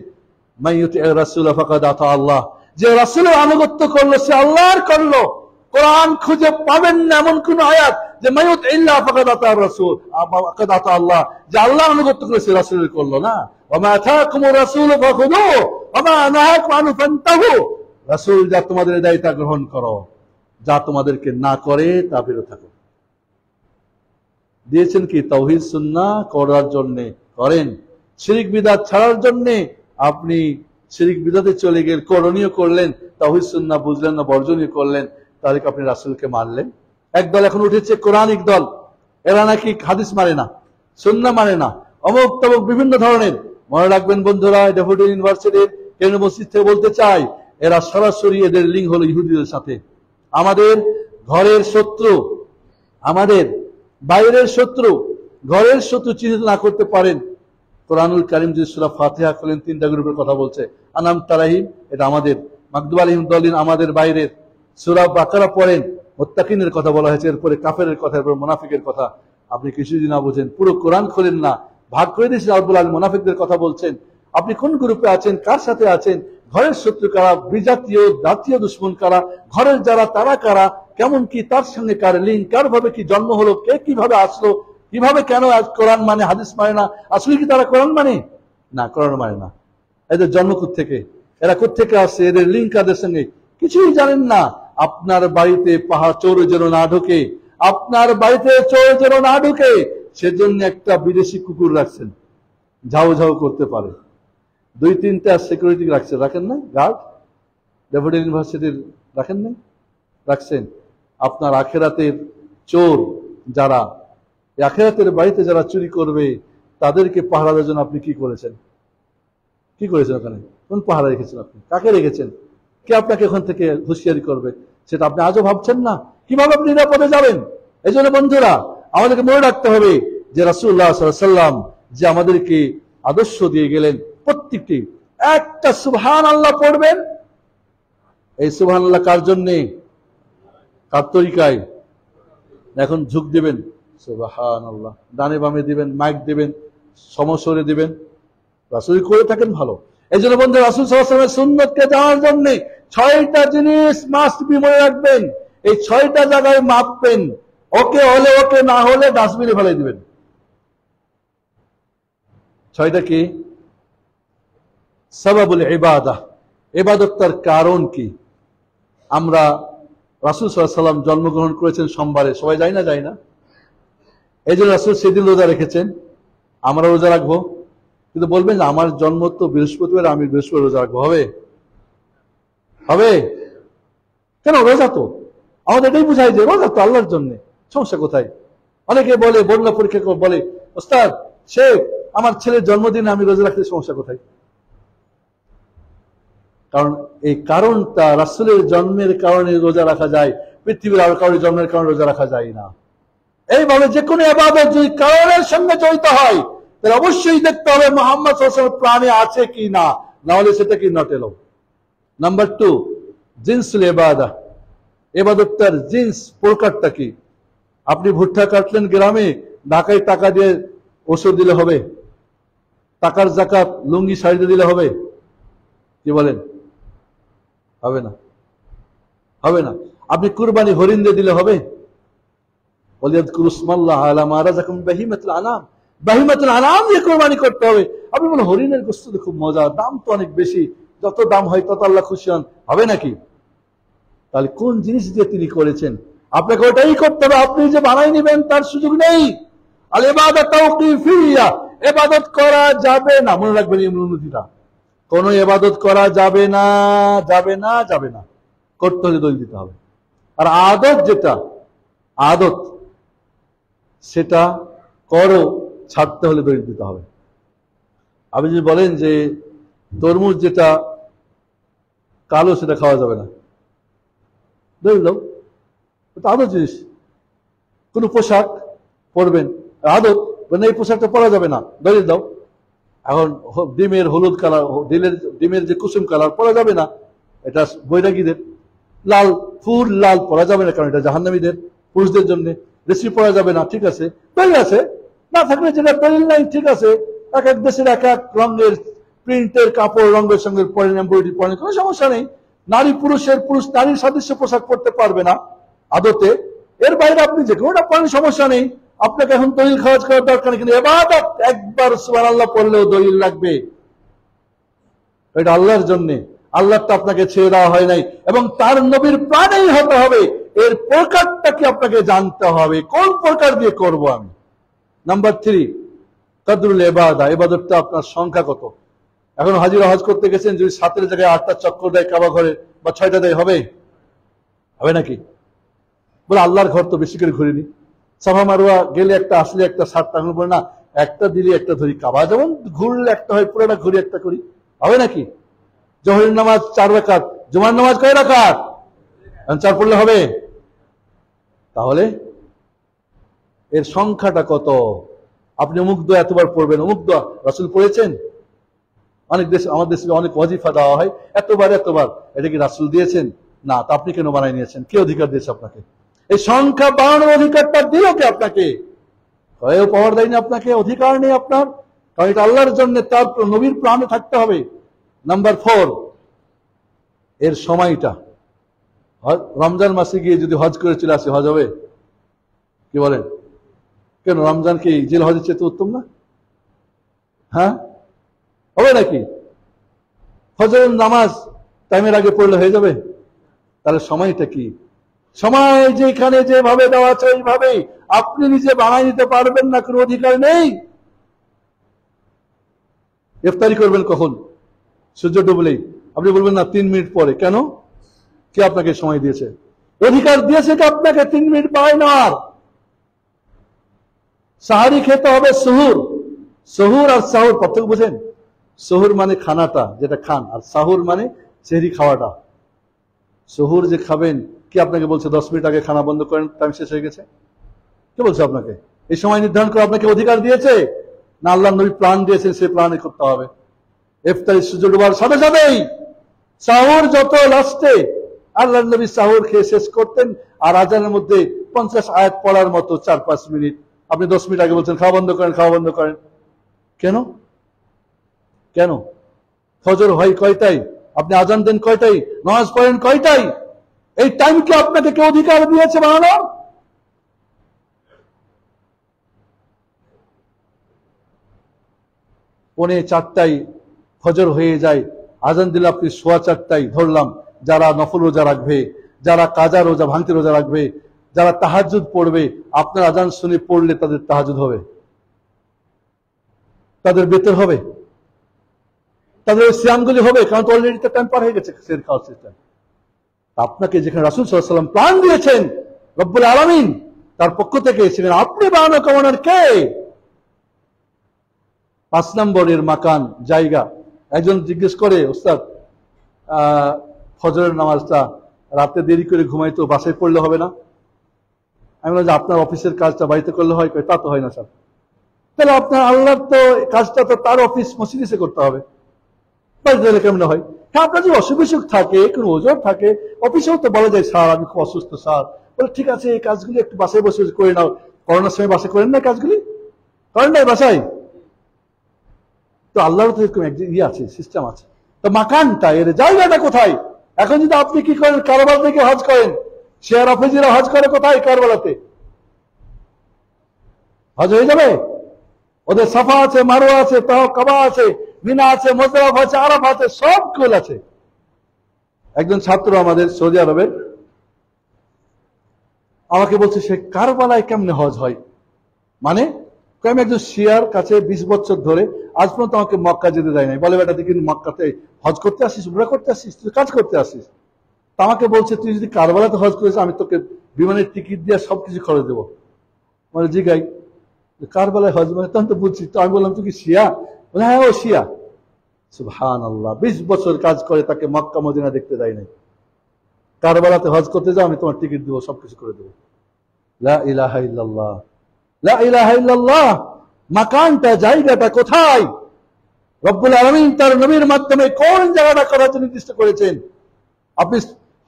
মাইয়ুতি রাসূল ফাকাদ আতা আল্লাহ। যে রাসূলের আনুগত্য করলো সে আল্লাহর করলো। কোরআন খুঁজে পাবেন না এমন কোন আয়াত যে মাইয়ুত ইল্লা ফাকাদ আতা রাসূল, ফাকাদ আতা আল্লাহ, যে আল্লাহ আনুগত্য করে সে রাসূলের করলো না। ওয়া মা আতাকুমুর রাসূল ফাখুযুহু ওয়া মা নাহাকুম আনহু ফান্তাহু। রাসূল যা তোমাদের দেয় তা গ্রহণ করো, যা তোমাদেরকে না করে তা বিরত থাকো। দিয়েছেন কি তাওহীদ সুন্নাহ করার জন্য করেন, শিরক বিদআত ছাড়ার জন্য আপনি শিরক বিদআতে চলে গেলেন, করণীয় করলেন, তাওহীদ সুন্নাহ বুঝলেন না, বর্জনীয় করলেন, তাহলে আপনি রাসূলকে মানলেন। একদল এখন উঠেছে কোরআনিক দল, এরা নাকি হাদিস মানে না, সুন্নাহ মানে না, অমুক তমুক বিভিন্ন ধরনের। মনে রাখবেন বন্ধুরা, ডেফোডিল ইউনিভার্সিটির কেন্দ্রীয় মসজিদ থেকে বলতে চাই, এরা সরাসরি এদের লিঙ্ক হলো ইহুদিদের সাথে। আমাদের ঘরের শত্রু, আমাদের বাইরের শত্রু, ঘরের শত্রু চিহ্নিত না করতে পারেন। কোরআনুল কারীম যে সূরা ফাতিহা খোলেন 3টা গ্রুপের কথা বলছে। আনাম তারাহিম এটা আমাদের, মাগদুব আলাইহিম দলিন আমাদের বাইরের। সূরা বাকারা পড়েন, মুত্তাকিনের কথা বলা হয়েছে, এরপরে কাফেরের কথা, এরপরে মুনাফিকের কথা। আপনি কিছু যদি না বুঝেন, পুরো কোরআন খোলেন না, ভাগ করে দিয়েছেন রব্বুল আলামিন, মুনাফিকদের কথা বলছেন। আপনি কোন গ্রুপে আছেন, কার সাথে আছেন, ঘরের শত্রু কারা, বিজাতীয় জাতীয় দুশ্মন কারা, ঘরের যারা তারা কারা, কেমন কি তার সঙ্গে কার লিঙ্ক, কার ভাবে কি জন্ম হলো, কে কিভাবে আসলো, কিভাবে কেন কোরআন মানে হাদিস মানে না। আসলে কি তারা কোরআন মানে না? কোরআন মানে না। এদের জন্ম কোত্থেকে, এরা কোত্থেকে আসছে, এদের লিঙ্ক কাদের সঙ্গে কিছুই জানেন না। আপনার বাড়িতে পাহাড় চোর যেন না ঢোকে, আপনার বাড়িতে চোর যেন না ঢোকে, সেজন্য একটা বিদেশি কুকুর রাখছেন, ঝাউ ঝাউ করতে পারে। 2-3টা সিকিউরিটি রাখছেন, রাখেন না? গার্ড ডেফোডিল ইউনিভার্সিটির রাখেন না? রাখছেন। আপনার আখেরাতের চোর যারা, আখেরাতের বাড়িতে যারা চুরি করবে তাদেরকে পাহারা দেওয়ার জন্য আপনি কি করেছেন? কি করেছেন ওখানে? কোন পাহারা রেখেছেন আপনি? কাকে রেখেছেন? কে আপনাকে ওখান থেকে হুঁশিয়ারি করবে সেটা আপনি আজও ভাবছেন না? কিভাবে আপনি নিরাপদে যাবেন? এই জন্য বন্ধুরা, আমাদেরকে মনে রাখতে হবে যে রাসূলুল্লাহ সাল্লাল্লাহু আলাইহি ওয়াসাল্লাম যে আমাদেরকে আদর্শ দিয়ে গেলেন, প্রত্যেকটি একটা সুবহান আল্লাহ পড়বেন। এই সুবহান আল্লাহ কার জন্যে, কার তরিকায়? এখন ঝুঁক দিবেন সুবহান আল্লাহ, ডানে বামে দিবেন, মাইক দিবেন, সমস্বরে দিবেন, রাসূল করে থাকেন ভালো। এই জন্য বন্ধু, রাসূল সাল্লাল্লাহু আলাইহি ওয়াসাল্লামের সুন্নতকে জানার জন্য 6টা জিনিস মাস্ট বি মনে রাখবেন। এই 6টা জায়গায় মাপবেন, ওকে হলে ওকে, না হলে ডাস্টবিনে ফেলে দিবেন। 6টা কি? সাবাবুল ইবাদাহ, ইবাদতটার কারণ কি? আমরা রাসূল সাল্লাল্লাহু আলাইহি ওয়াসাল্লাম জন্মগ্রহণ করেছেন সোমবারে, সবাই যায় না? যায় না? এই জন্য রাসূল সেদিন রোজা রেখেছেন, আমরা রোজা রাখবো। কিন্তু বলবেন যে আমার জন্ম তো বৃহস্পতিবার, আমি বৃহস্পতিবার রোজা রাখবো, হবে? হবে কেন? রোজা তো আমাদের এটাই বুঝাই যে রোজা তো আল্লাহর জন্য, সমস্যা কোথায়? অনেকে বলে, বন্যা পরীক্ষা বলে, ওস্তাদ শেখ আমার ছেলের জন্মদিনে আমি রোজা রাখতে, সমস্যা কোথায়? কারণ এই কারণটা রাসূলের জন্মের কারণে রোজা রাখা যায়, পৃথিবীর আর কারোর জন্মের কারণে রোজা রাখা যায় না। এইভাবে যে কোনো ইবাদত যদি কারণের সঙ্গে জড়িত হয়, তাহলে অবশ্যই দেখতে হবে মুহাম্মদ সাল্লাল্লাহু আলাইহি ওয়াসাল্লাম প্রাণে আছে কি না, না হলে সেটা কি নট এলো। নাম্বার 2, জিনসুল ইবাদাহ, ইবাদতটার জিন্স, প্রকারটা কি? আপনি ভুট্টা কাটলেন গ্রামে, ঢাকায় টাকা দিয়ে ওষুধ দিলে হবে? টাকার যাকাত লুঙ্গি শাড়িতে দিলে হবে? কি বলেন? হবে না, হবে না। আপনি কুরবানি হরিণ দিয়ে দিলে হবে? বাহিমাতুল আনাম, বাহিমাতুল আনাম দিয়ে কুরবানি করতে হবে। আপনি বলেন হরিণের গোশত তো খুব মজা, দাম তো অনেক বেশি, যত দাম হয় তত আল্লাহ খুশি হন, হবে নাকি? তাহলে কোন জিনিস দিয়ে তিনি করেছেন, আপনাকে ওটাই করতে হবে। আপনি যে বানাই নেবেন তার সুযোগ নেই। আল ইবাদাত তাওকিফিয়া, ইবাদত করা যাবে না, মনে রাখবেন এই অনুমতিটা। কোন ইবাদত করা যাবে না, যাবে না, যাবে না, করতে হলে দলিল দিতে হবে। আর আদত, যেটা আদত সেটা করো, ছাড়তে হলে দলিল দিতে হবে। আপনি যদি বলেন যে তরমুজ যেটা কালো সেটা খাওয়া যাবে না, দলিল দাও, এটা আদত জিনিস। কোন পোশাক পরবেন, আদত, মানে এই পোশাকটা পরা যাবে না, দলিল দাও। এখন ডিমের হলুদ কালার, ডিমের যে কুসুম কালার পরা যাবে না, এটা বৈরাগীদের। লাল, ফুল লাল পরা যাবে না, কারণ এটা জাহান্নামীদের, পুরুষদের জন্য। বেশি পরা যাবে না, ঠিক আছে, দলিল আছে। না থাকলে যেটা দলিল নাই, ঠিক আছে, এক এক দেশের এক এক রঙের প্রিন্টের কাপড়, রঙের সঙ্গে পরেন, এমব্রয়ডারি পরেন, কোনো সমস্যা নেই। নারী পুরুষ নারীর সাদৃশ্য পোশাক পরতে পারবে না আদতে, এর বাইরে আপনি যে কোনোটা পরেন, সমস্যা নেই। আপনাকে এখন দলিল খরচ করার দরকার নেই। কিন্তু ইবাদত একবার সুবহানাল্লাহ পড়লেও দলিল লাগবে, এটা আল্লাহর জন্য। আল্লাহটা আপনাকে ছেড়ে দেওয়া হয় নাই, এবং তার নবীর প্রাণেই হতে হবে। এর প্রকারটাকে আপনাকে জানতে হবে, কোন প্রকার দিয়ে করব আমি। নাম্বার 3, কদরুল ইবাদা, ইবাদতটা আপনার সংখ্যা কত। এখন হাজিরা হজ করতে গেছেন, যদি 7-এর জায়গায় 8টা চক্কর দেয় কাবা ঘরে, বা 6টা দেয়, হবে? হবে নাকি? বলে আল্লাহর ঘর তো বেশি করে ঘুরিনি, সাফা মারওয়া গেলে একটা, আসলে একটা, 7টা বলে না, একটা দিলে একটা ধরি। কাবা যেমন ঘুরলে একটা হয়, পুরোটা ঘুরি একটা করি, হবে নাকি? জোহরের নামাজ 4 রাকাত, জুমার নামাজ কয় রাকাত? 4 পড়লে হবে? তাহলে এর সংখ্যাটা কত? আপনি অমুক দোয়া এতবার পড়বেন, অমুক দোয়া রাসূল পড়েছেন। অনেক দেশে, আমাদের দেশে অনেক ওয়াজিফা দেওয়া হয়, এতবার, এটা কি রাসূল দিয়েছেন? না। তা আপনি কেন বানাই নিয়েছেন? কে অধিকার দিয়েছে আপনাকে? এই সংখ্যা বাড়ানোর অধিকারটা দিল কে আপনাকে? কেউ পাওয়ার দেয়নি আপনাকে, অধিকার নেই আপনার, কারণ এটা আল্লাহর জন্য, তার নবীর প্রাণে থাকতে হবে। নাম্বার 4, এর সময়টা। রমজান মাসে গিয়ে যদি হজ করে চলে আসি, হজ হবে? কি বলেন? কেন, রমজান কি জিল হজের চেয়ে উত্তম না? হ্যাঁ, হবে নাকি? ফজরের নামাজ টাইমের আগে পড়লে হয়ে যাবে? তাহলে সময়টা কি? সময় যেখানে যেভাবে দেওয়া আছে ওইভাবেই, আপনি নিজে বানাই নিতে পারবেন না, কোনো অধিকার নেই। ইফতারি করবেন কখন? সূর্য ডুবলেই। আপনি বলবেন না 3 মিনিট পরে, কেন? কে আপনাকে সময় দিয়েছে? অধিকার দিয়েছে কি আপনাকে 3 মিনিট বাড়াই নেওয়ার? সাহারি খেতে হবে সুহুর। সুহুর আর সাহুর পার্থক্য বুঝেন? সুহুর মানে খানাটা যেটা খান, আর সাহুর মানে সেহরি খাওয়াটা। সুহুর যে খাবেন, কি আপনাকে বলছে 10 মিনিট আগে খানা বন্ধ করেন, টাইম শেষ হয়ে গেছে? কে বলছে আপনাকে? এই সময় নির্ধারণ করে আপনাকে অধিকার দিয়েছে? না আল্লাহ নবী প্ল্যান দিয়েছেন, সেই প্ল্যানে করতে হবে। ইফতারি সূর্য ডোবার সাথে সাথেই সাহুর যত লাস্টে আল্লাহর নবী সাহুর খেয়ে শেষ করতেন, আর আজানের মধ্যে 50 আয়াত পড়ার মতো 4-5 মিনিট। আপনি 10 মিনিট আগে বলছেন খাওয়া বন্ধ করেন, খাওয়া বন্ধ করেন। কেন? কেন? ফজর হয় কয়টায়, আপনি আজান দেন কয়টায়, নামাজ পড়েন কয়টায়? এই টাইমকে আপনাকে কেউ অধিকার দিয়েছে বানানো? পৌনে 4টায় ফজর হয়ে যায়, আজান দিলে আপনি 4:15টায় ধরলাম, যারা নফল রোজা রাখবে, যারা কাজা রোজা ভাঙতি রোজা রাখবে, যারা তাহাজ্জুদ পড়বে, আপনার আজান শুনে পড়লে তাদের তাহাজ্জুদ হবে, তাদের বেতর হবে, তাদের সিয়ামগুলি হবে, কারণ তো অলরেডি টাইম পার হয়ে গেছে সের খাওয়ার সিস্টেম। আপনাকে যেখানে রাসূল সাল্লাল্লাহু আলাইহি ওয়াসাল্লাম প্ল্যান দিয়েছেন রব্বুল আলামিন তার পক্ষ থেকে, সেখানে আপনি বানানো কামানোর কে? 5 নম্বরের মাকান জায়গা। একজন জিজ্ঞেস করে, ওস্তাদ ফজরের নামাজটা রাতে দেরি করে ঘুমাইতো বাসায় পড়লে হবে না? আমি বললাম যে আপনার অফিসের কাজটা বাড়িতে করলে হয়? তা তো হয় না স্যার। তাহলে আপনার আল্লাহর তো কাজটা তো তার অফিস মসজিদে করতে হবে, বাড়িতে কেমন হয়? হ্যাঁ, আপনার যদি অসুখ বিসুখ থাকে, কোনো ওজন থাকে, অফিসেও তো বলা যায় স্যার আমি খুব অসুস্থ স্যার, বলে ঠিক আছে এই কাজগুলি একটু বাসায় বসে করে নাও। করোনার সময় বাসায় করেন না কাজগুলি? করেন নাই বাসায়? তো আল্লাহর তো এরকম আছে, সিস্টেম আছে। তো মাকানটা, এর জায়গাটা কোথায়? এখন যদি আপনি কি করেন, কারবালা থেকে হজ করেন, শেয়ার অফিসিরা হজ করে কোথায়? কারবালাতে হজ হয়ে যাবে? ওদের সাফা আছে, মারওয়া আছে, তাও কাবা আছে, মিনা আছে, মুজদালিফা আছে, আরাফা আছে, সব কুল আছে। একজন ছাত্র আমাদের সৌদি আরবের আমাকে বলছে সে কারবালায় কেমনে হজ হয়। মানে আমি একজন শিয়ার কাছে 20 বছর ধরে আজ পর্যন্ত আমাকে মক্কা যেতে দেয় নাই। বলে বেটা তুই কিন্তু মক্কাতে হজ করতে আসিস, উমরা করতে আসিস, তুই কাজ করতে আসিস। তা আমাকে বলছে তুই যদি কারবালাতে হজ করিস আমি তোকে বিমানের টিকিট দিয়ে সবকিছু খরচ দেবো। মানে জিগাই কারবালায় হজ মানে তখন তো বুঝছি। তো আমি বললাম তুই কি শিয়া? বলে হ্যাঁ ও শিয়া। সুবহানাল্লাহ, 20 বছর কাজ করে তাকে মক্কা মদিনা দেখতে দেয় নাই। কারবালাতে হজ করতে যাও আমি তোমার টিকিট দেবো, সবকিছু করে দেবো। লা ইলাহা ইল্লাল্লাহ, লা ইলাহা ইল্লাল্লাহ। মাকানটা, জায়গাটা কোথায়? রব্বুল আলামিন তার নবীর মাধ্যমে কোন জায়গাটা করার জন্য নির্দিষ্ট করেছেন? আপনি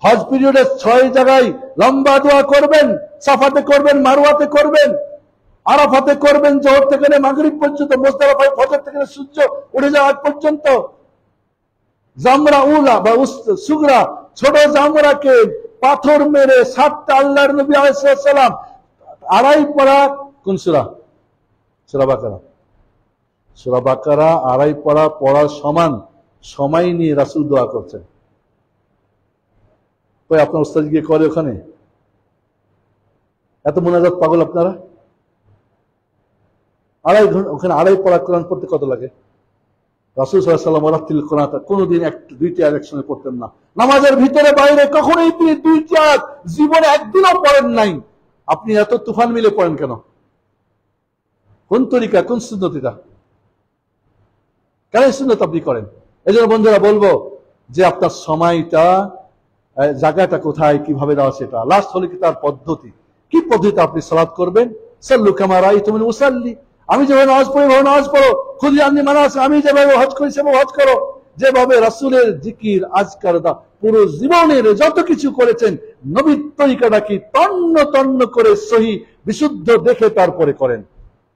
হজ পিরিয়ডে 6 জায়গায় লম্বা দোয়া করবেন, সাফাতে করবেন, মারওয়াতে করবেন, আরাফাতে করবেন, জোহর থেকে মাগরিব পর্যন্ত, মুজদালিফায় ফজর থেকে সূর্য উঠে যাওয়া পর্যন্ত। জামরা উলা বা সুগরা, ছোট জামরাকে পাথর মেরে 7টা আল্লাহর নবী আলাইহিস সালাম 2.5 পারা, কোন সূরা? সূরা বাকারা। সূরা বাকারা 2.5 পারা পড়ার সমান সময় নিয়ে রাসূল দোয়া করছেন। কই আপনার উস্তাদ গিয়ে করে ওখানে? এত মুনাজাত পাগল আপনারা? 2.5 ঘন্টা ওখানে 2.5 পারা কোরআন পড়তে কত লাগে? রাসূল সাল্লাল্লাহু আলাইহি ওয়াসাল্লাম রাতিল কোরআন কোনদিন 2টি আয়াত একসঙ্গে পড়তেন না। নামাজের ভিতরে বাইরে কখনোই তিনি 2টি আয়াত জীবনে একদিনও পড়েন নাই। আপনি এত তুফান মিলে পড়েন কেন? কোন তরিকা, কোন সুন্নত এটা? কেন সুন্নত আপনি করেন? এই জন্য বন্ধুরা বলবো যে আপনার সময়টা, জায়গাটা কোথায়, কিভাবে দেওয়া, সেটা লাস্ট হলে কি তার পদ্ধতি, কি পদ্ধতিতে আপনি সালাত করবেন। সাল্লু কামা রাআইতুমুনি উসাল্লি, আমি যেভাবে নামাজ পড়ি ভাবে নামাজ পড়ো। খুদি আননি মানাসিক, আমি যেভাবে হজ করি সেভাবে হজ করো। যেভাবে রাসূলের জিকির আজকার দা পুরো জীবনের যত কিছু করেছেন নবীর তরিকাটা কি তন্ন তন্ন করে সহি বিশুদ্ধ দেখে তারপরে করেন।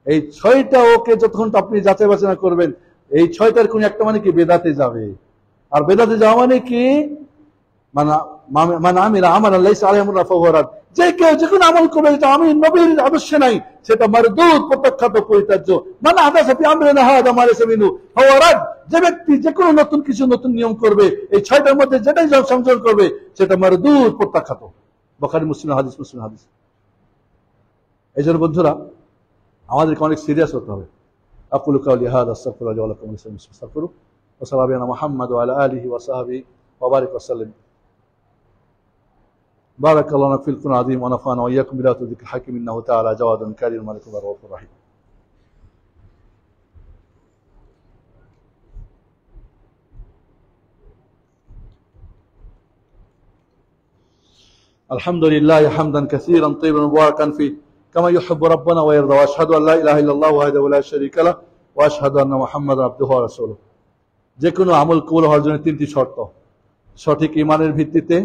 এই 6টা ওকে যতক্ষণ আপনি যাচাই বাছনা করবেন, এই 6টার কোন একটা মানে কি বেদাতে যাবে। আর বেদাতে যাওয়া মানে কি? মানে আমিরা আমানা লাইসা আলাইহি আমরুনা ফাহুয়া রাদ। যে কেউ যে কোনো আমল করবে যেটা আমি নবীর আদর্শে নাই সেটা মারদুদ, প্রত্যাখ্যাত, পরিত্যাজ্য। মানে হাদাসা ফি আমরিনা হাযা মা লাইসা মিনহু ফাহুয়া রাদ। যে ব্যক্তি যে কোনো নতুন কিছু, নতুন নিয়ম করবে, এই 6টার মধ্যে যেটাই সংযোজন করবে সেটা মারদুদ, প্রত্যাখ্যাত। বুখারী মুসলিম হাদিস, মুসলিম হাদিস। এই জন্য বন্ধুরা আমাদেরকে অনেক সিরিয়াস হতে হবে। আকুলু কাওলি হাযা আস্তাগফিরুল্লাহ ওয়া লাকুম ওয়া আস্তাগফিরু ওয়া সাল্লাল্লাহু আলা মুহাম্মাদ ওয়া আলা আলিহি ওয়া সাহবিহি ওয়া বারিক ওয়া সাল্লাম। بارك الله لنا في القرآن العظيم ونفعنا وإياكم بآيات الذكر الحكيم إنه تعالى جواد كريم مالك الرؤوف الرحيم. الحمد لله حمدا كثيرا طيبا مباركا فيه كما يحب ربنا ويرضى، واشهد ان لا اله الا الله وحده لا شريك له واشهد ان محمدا عبده ورسوله. যে কোনো আমল কবুল হওয়ার জন্য 3টি শর্ত। সঠিক ইমানের ভিত্তিতে,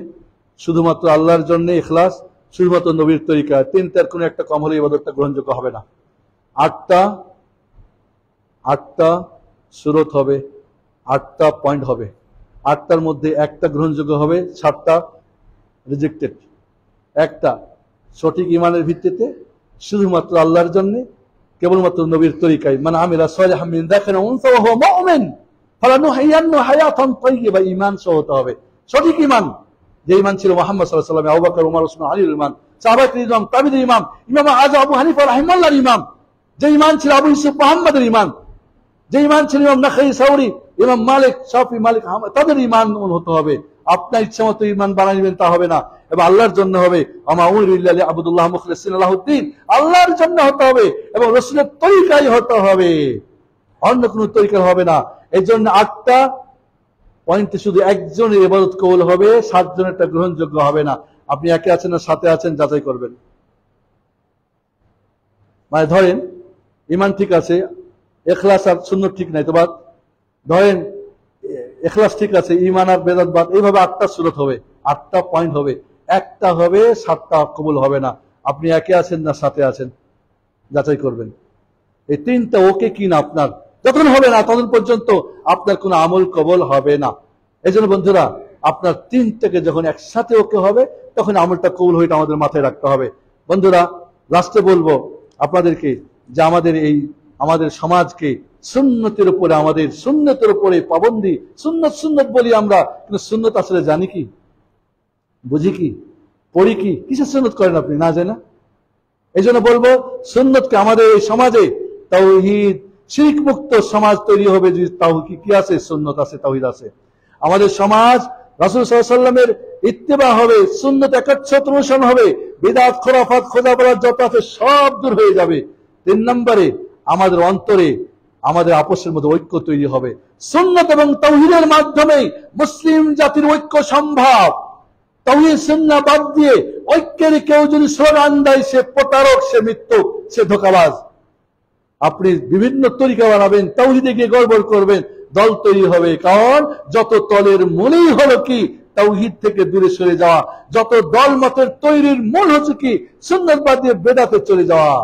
শুধুমাত্র আল্লাহর জন্য ইখলাস, শুধুমাত্র নবীর তরিকা, 3টার কোনো একটা কম হলে ইবাদতটা গ্রহণযোগ্য হবে না। 8টা সুরত হবে, 8টা পয়েন্ট হবে, 8টার মধ্যে একটা গ্রহণযোগ্য হবে, 7টা রিজেক্টেড। একটা সঠিক ইমানের ভিত্তিতে, শুধুমাত্র আল্লাহর জন্য, কেবলমাত্র নবীর তরিকায়। মানে আমিলা সালিহাম মিন যাকারিন ওয়া উনসা ওয়া হুয়া মুমিন ফালানুহয়িয়ান্নাহু হায়াতান তাইয়্যিবা, ঈমান সহ হতে হবে। সঠিক ঈমান, যে ঈমান ছিল মুহাম্মদ সাল্লাল্লাহু আলাইহি ওয়াসাল্লাম, আবু বকর, ওমর, ওসমান, আলীর ঈমান, সাহাবায়ে কিরাম, তাবিঈদের ঈমান, ইমাম আযম আবু হানিফা রাহিমাহুল্লাহর ঈমান, যে ঈমান ছিল আবু ইউসুফ মুহাম্মদের ঈমান, যে ঈমান ছিল ইমাম নাখাই, সাউরি, ইমাম মালিক, শাফি, মালিক, আহমদ, তাদের ঈমান হতে হবে। আপনার ইচ্ছা মতো ঈমান বানিয়ে নেবেন তা হবে না, এবং আল্লাহর জন্য হবে। আমা উমিরু ইল্লা লিয়াবুদুল্লাহ মুখলিসিনা লাহুদ্দিন, আল্লাহর জন্য হতে হবে এবং রাসূলের তরিকায় হতে হবে, অন্য কোনো তরিকা হবে না। এই জন্য 8টা পয়েন্টে শুধু একজনের ইবাদত কবুল হবে, 7 জনেরটা গ্রহণযোগ্য হবে না। আপনি একে আছেন না সাথে আছেন, যাচাই করবেন। মানে ধরেন ঈমান ঠিক আছে, ইখলাস আর সুন্নাত ঠিক নাই, তো বাদ ধরেন ইখলাস ঠিক আছে, ঈমান আর বেদাত বাদ, এইভাবে 8টা সুরত হবে, 8টা পয়েন্ট হবে, একটা হবে, 7টা কবুল হবে না। আপনি একে আছেন না সাথে আছেন, যাচাই করবেন। এই 3টা ওকে কিনা আপনার, যখন হবে না তখন পর্যন্ত আপনার কোনো আমল কবুল হবে না। এই জন্য বন্ধুরা, আপনার 3টাকে যখন একসাথে ওকে হবে, তখন আমলটা কবুল হয়ে আমাদের মাথায় রাখতে হবে। বন্ধুরা, লাস্টে বলবো আপনাদেরকে যে আমাদের সমাজকে সুন্নতের উপরে, আমাদের সুন্নতের উপরে পাবন্দি, সুন্নত সুন্নত বলি আমরা, কিন্তু সুন্নত আসলে জানি কি, বুঝি কি, পড়ি কি, কিসের সুন্নত করেন আপনি না জানা? এই জন্য বলবো, সুন্নতকে আমাদের এই সমাজে তাওহীদ শিরক মুক্ত সমাজ তৈরি হবে যদি তাওহীদ কি আছে, সুন্নত আছে, তাওহীদ আছে। আমাদের সমাজ রাসূল সাল্লাল্লাহু আলাইহি ওয়াসাল্লামের ইত্তেবা হবে, সুন্নত একচ্ছত্র অনুসরণ হবে, বিদআত খুরাফাত খোদাবরাত যত আছে সব দূর হয়ে যাবে। 3 নম্বরে আমাদের অন্তরে, আমাদের আপসের মধ্যে ঐক্য তৈরি হবে। সুন্নত এবং তাওহীদের মাধ্যমে মুসলিম জাতির ঐক্য সম্ভব। তাওহীদ সুন্নাহ বাদ দিয়ে ঐক্যের কেউ যদি স্লোগান দেয়, সে প্রতারক, সে মিথ্যুক, সে ধোঁকাবাজ। আপনি বিভিন্ন তরিকা বানাবেন, তাওহীদে গিয়ে গড়বড় করবেন, দল তৈরি হবে। কারণ যত দলের মূলই হলো কি, তাওহীদ থেকে দূরে সরে যাওয়া। যত দল মতের তৈরির মূল হচ্ছে কি, সুন্নাত বাদ দিয়ে বেদাতে চলে যাওয়া।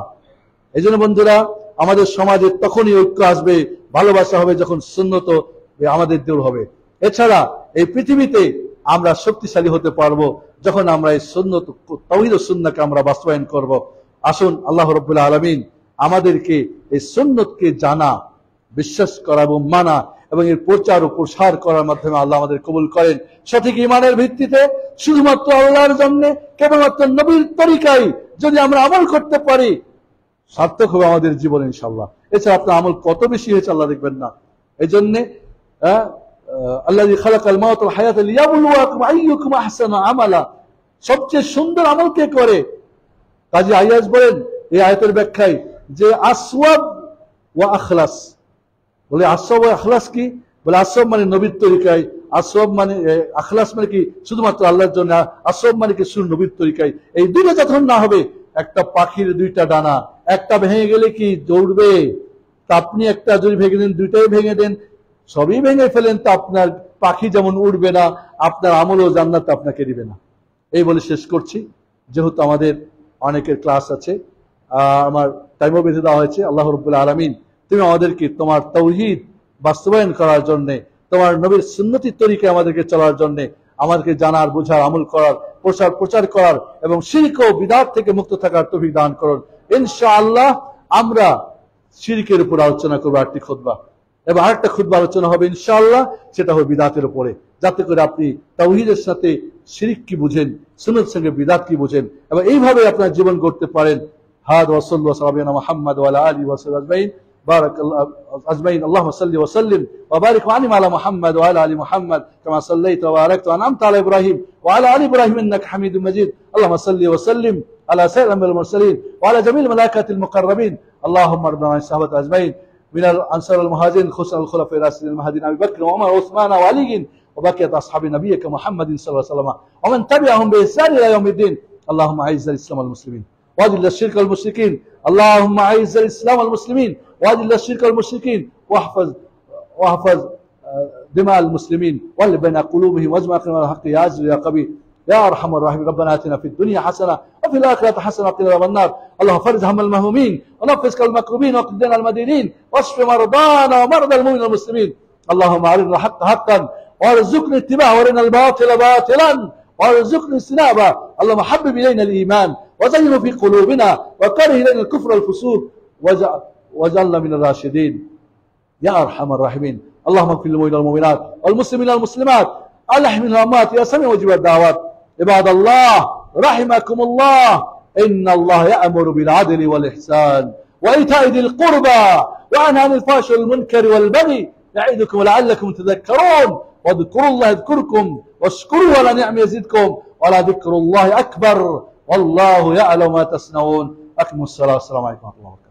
এই জন্য বন্ধুরা, আমাদের সমাজে তখনই ঐক্য আসবে, ভালোবাসা হবে, যখন সুন্নত আমাদের দূর হবে। এছাড়া এই পৃথিবীতে আমরা শক্তিশালী হতে পারবো যখন আমরা এই সুন্নত, তাওহীদ ও সুন্নাহকে আমরা বাস্তবায়ন করব। আসুন আল্লাহ রাব্বুল আলামিন আমাদেরকে এই সুন্নতকে জানা, বিশ্বাস করা এবং মানা এবং এর প্রচার ও প্রসার করার মাধ্যমে আল্লাহ আমাদের কবুল করেন। সঠিক ঈমানের ভিত্তিতে, শুধুমাত্র আল্লাহর জন্য, কেবলমাত্র নবীর তরিকায় যদি আমরা আমল করতে পারি, সার্থক হবে আমাদের জীবন ইনশাআল্লাহ। এছাড়া আপনার আমল কত বেশি হয়েছে আল্লাহ দেখবেন না। এই জন্যে আল্লাযী খালাকাল মাউতা ওয়াল হায়াতা লিয়াবলুয়াকুম আইয়ুকুম আহসানু আমালা, সবচেয়ে সুন্দর আমল কে করে? কাজী আইয়াজ বলেন এই আয়াতের ব্যাখ্যায় যে আসওয়াব ওয়া আখলাস, বলে আসওয়াব ওয়া আখলাস কি? বলে আসওয়াব মানে নবীর তরিকায়, আসওয়াব মানে আখলাস মানে কি শুধুমাত্র আল্লাহর জন্য, আসওয়াব মানে কি শুধু নবীর তরিকায়। এই দুইটা যখন না হবে, একটা পাখির 2টা ডানা, একটা ভেঙে গেলে কি দৌড়বে? তা আপনি একটা যদি ভেঙে দেন, 2টাই ভেঙে দেন, সবই ভেঙে ফেলেন, তো আপনার পাখি যেমন উড়বে না, আপনার আমল ও জান্নাত আপনাকে দিবে না। এই বলে শেষ করছি, যেহেতু আমাদের অনেকের ক্লাস আছে, আমার টাইমও বেঁধে দেওয়া হয়েছে। আল্লাহ রাব্বুল আলামিন তুমি আমাদেরকে তোমার তাওহীদ বাস্তবায়ন করার জন্য, তোমার নবীর সুন্নতি তরিকায় আমাদেরকে চলার জন্য, আমাদেরকে জানার, বোঝার, আমল করার, প্রচার করার এবং শিরক ও বিদআত থেকে মুক্ত থাকার তৌফিক দান করুন। ইনশাআল্লাহ আমরা শিরকের উপর আলোচনা করব আরেকটি খুতবা, এবং আরেকটা খুতবা আলোচনা হবে ইনশাআল্লাহ, সেটা হবে বিদআতের উপরে, যাতে করে আপনি তাওহীদের সাথে শিরক কি বুঝেন, সুন্নাতের সঙ্গে বিদআত কি বুঝেন, এবং এইভাবে আপনার জীবন গড়তে পারেন। হাদ ওয়া সাল্লাল্লাহু আলা মুহাম্মদ ওয়া আলা আলিহি ওয়া সাহবিহি আজমাইন। বারাকাল্লাহু আজমাইন। আল্লাহুম্মা সাল্লি ওয়া সাল্লিম ওয়া বারিক ওয়া আন'im আলা মুহাম্মদ ওয়া আলা আলি মুহাম্মদ কামা সাল্লাইতা ওয়া বারাকতা ওয়া আন'amta আলা ইব্রাহিম ওয়া আলা আলি ইব্রাহিম ইন্নাকা হামিদুম মাজিদ। আল্লাহুম্মা সাল্লি ওয়া সাল্লিম আলা সাইয়্যিদিল মুরসালিন ওয়া আলা জামিল মালাইকাতিল মুকাররাবিন। আল্লাহুম্মা রব্বানা সাহাবাত আজমাইন من الأنصار المهاجرين خصوصا الخلفاء الراشدين المهديين أبي بكر وعمر وعثمان وعلي وبقية أصحاب نبيك محمد صلى الله عليه وسلم ومن تبعهم بإحسان إلى يوم الدين. اللهم أعز الإسلام والمسلمين وأذل الشرك والمشركين. اللهم أعز الإسلام والمسلمين وأذل الشرك والمشركين واحفظ دماء المسلمين والف بين قلوبهم واجمع على الحق يا عزيز يا قوي يا ارحم الراحمين. ربنا اتنا في الدنيا حسنه وفي الاخره حسنه وقنا عذاب النار. اللهم فرج هم المهمومين ونفس كرب المكروبين واقض دين المدينين واشف مرضانا ومرضى المؤمنين والمسلمين. اللهم ارنا الحق حقا وارزقنا اتباعه وارنا الباطل باطلا وارزقنا اجتنابه. اللهم حبب الينا الايمان وزينه في قلوبنا وكره الينا الكفر والفسوق واجعلنا من الراشدين يا ارحم الراحمين. اللهم اغفر للمؤمنين والمؤمنات والمسلمين والمسلمات الأحياء منهم والأموات يا سميع مجيب الدعوات. عباد الله رحمكم الله، إن الله يأمر بالعدل والإحسان وإيتاء ذي القربى وينهى عن الفحشاء والمنكر والبغي يعظكم لعلكم تذكرون. واذكروا الله يذكركم واشكروا على نعمه يزدكم ولذكر الله أكبر والله يعلم ما تصنعون. أقيموا الصلاة. السلام عليكم ورحمة الله وبركاته.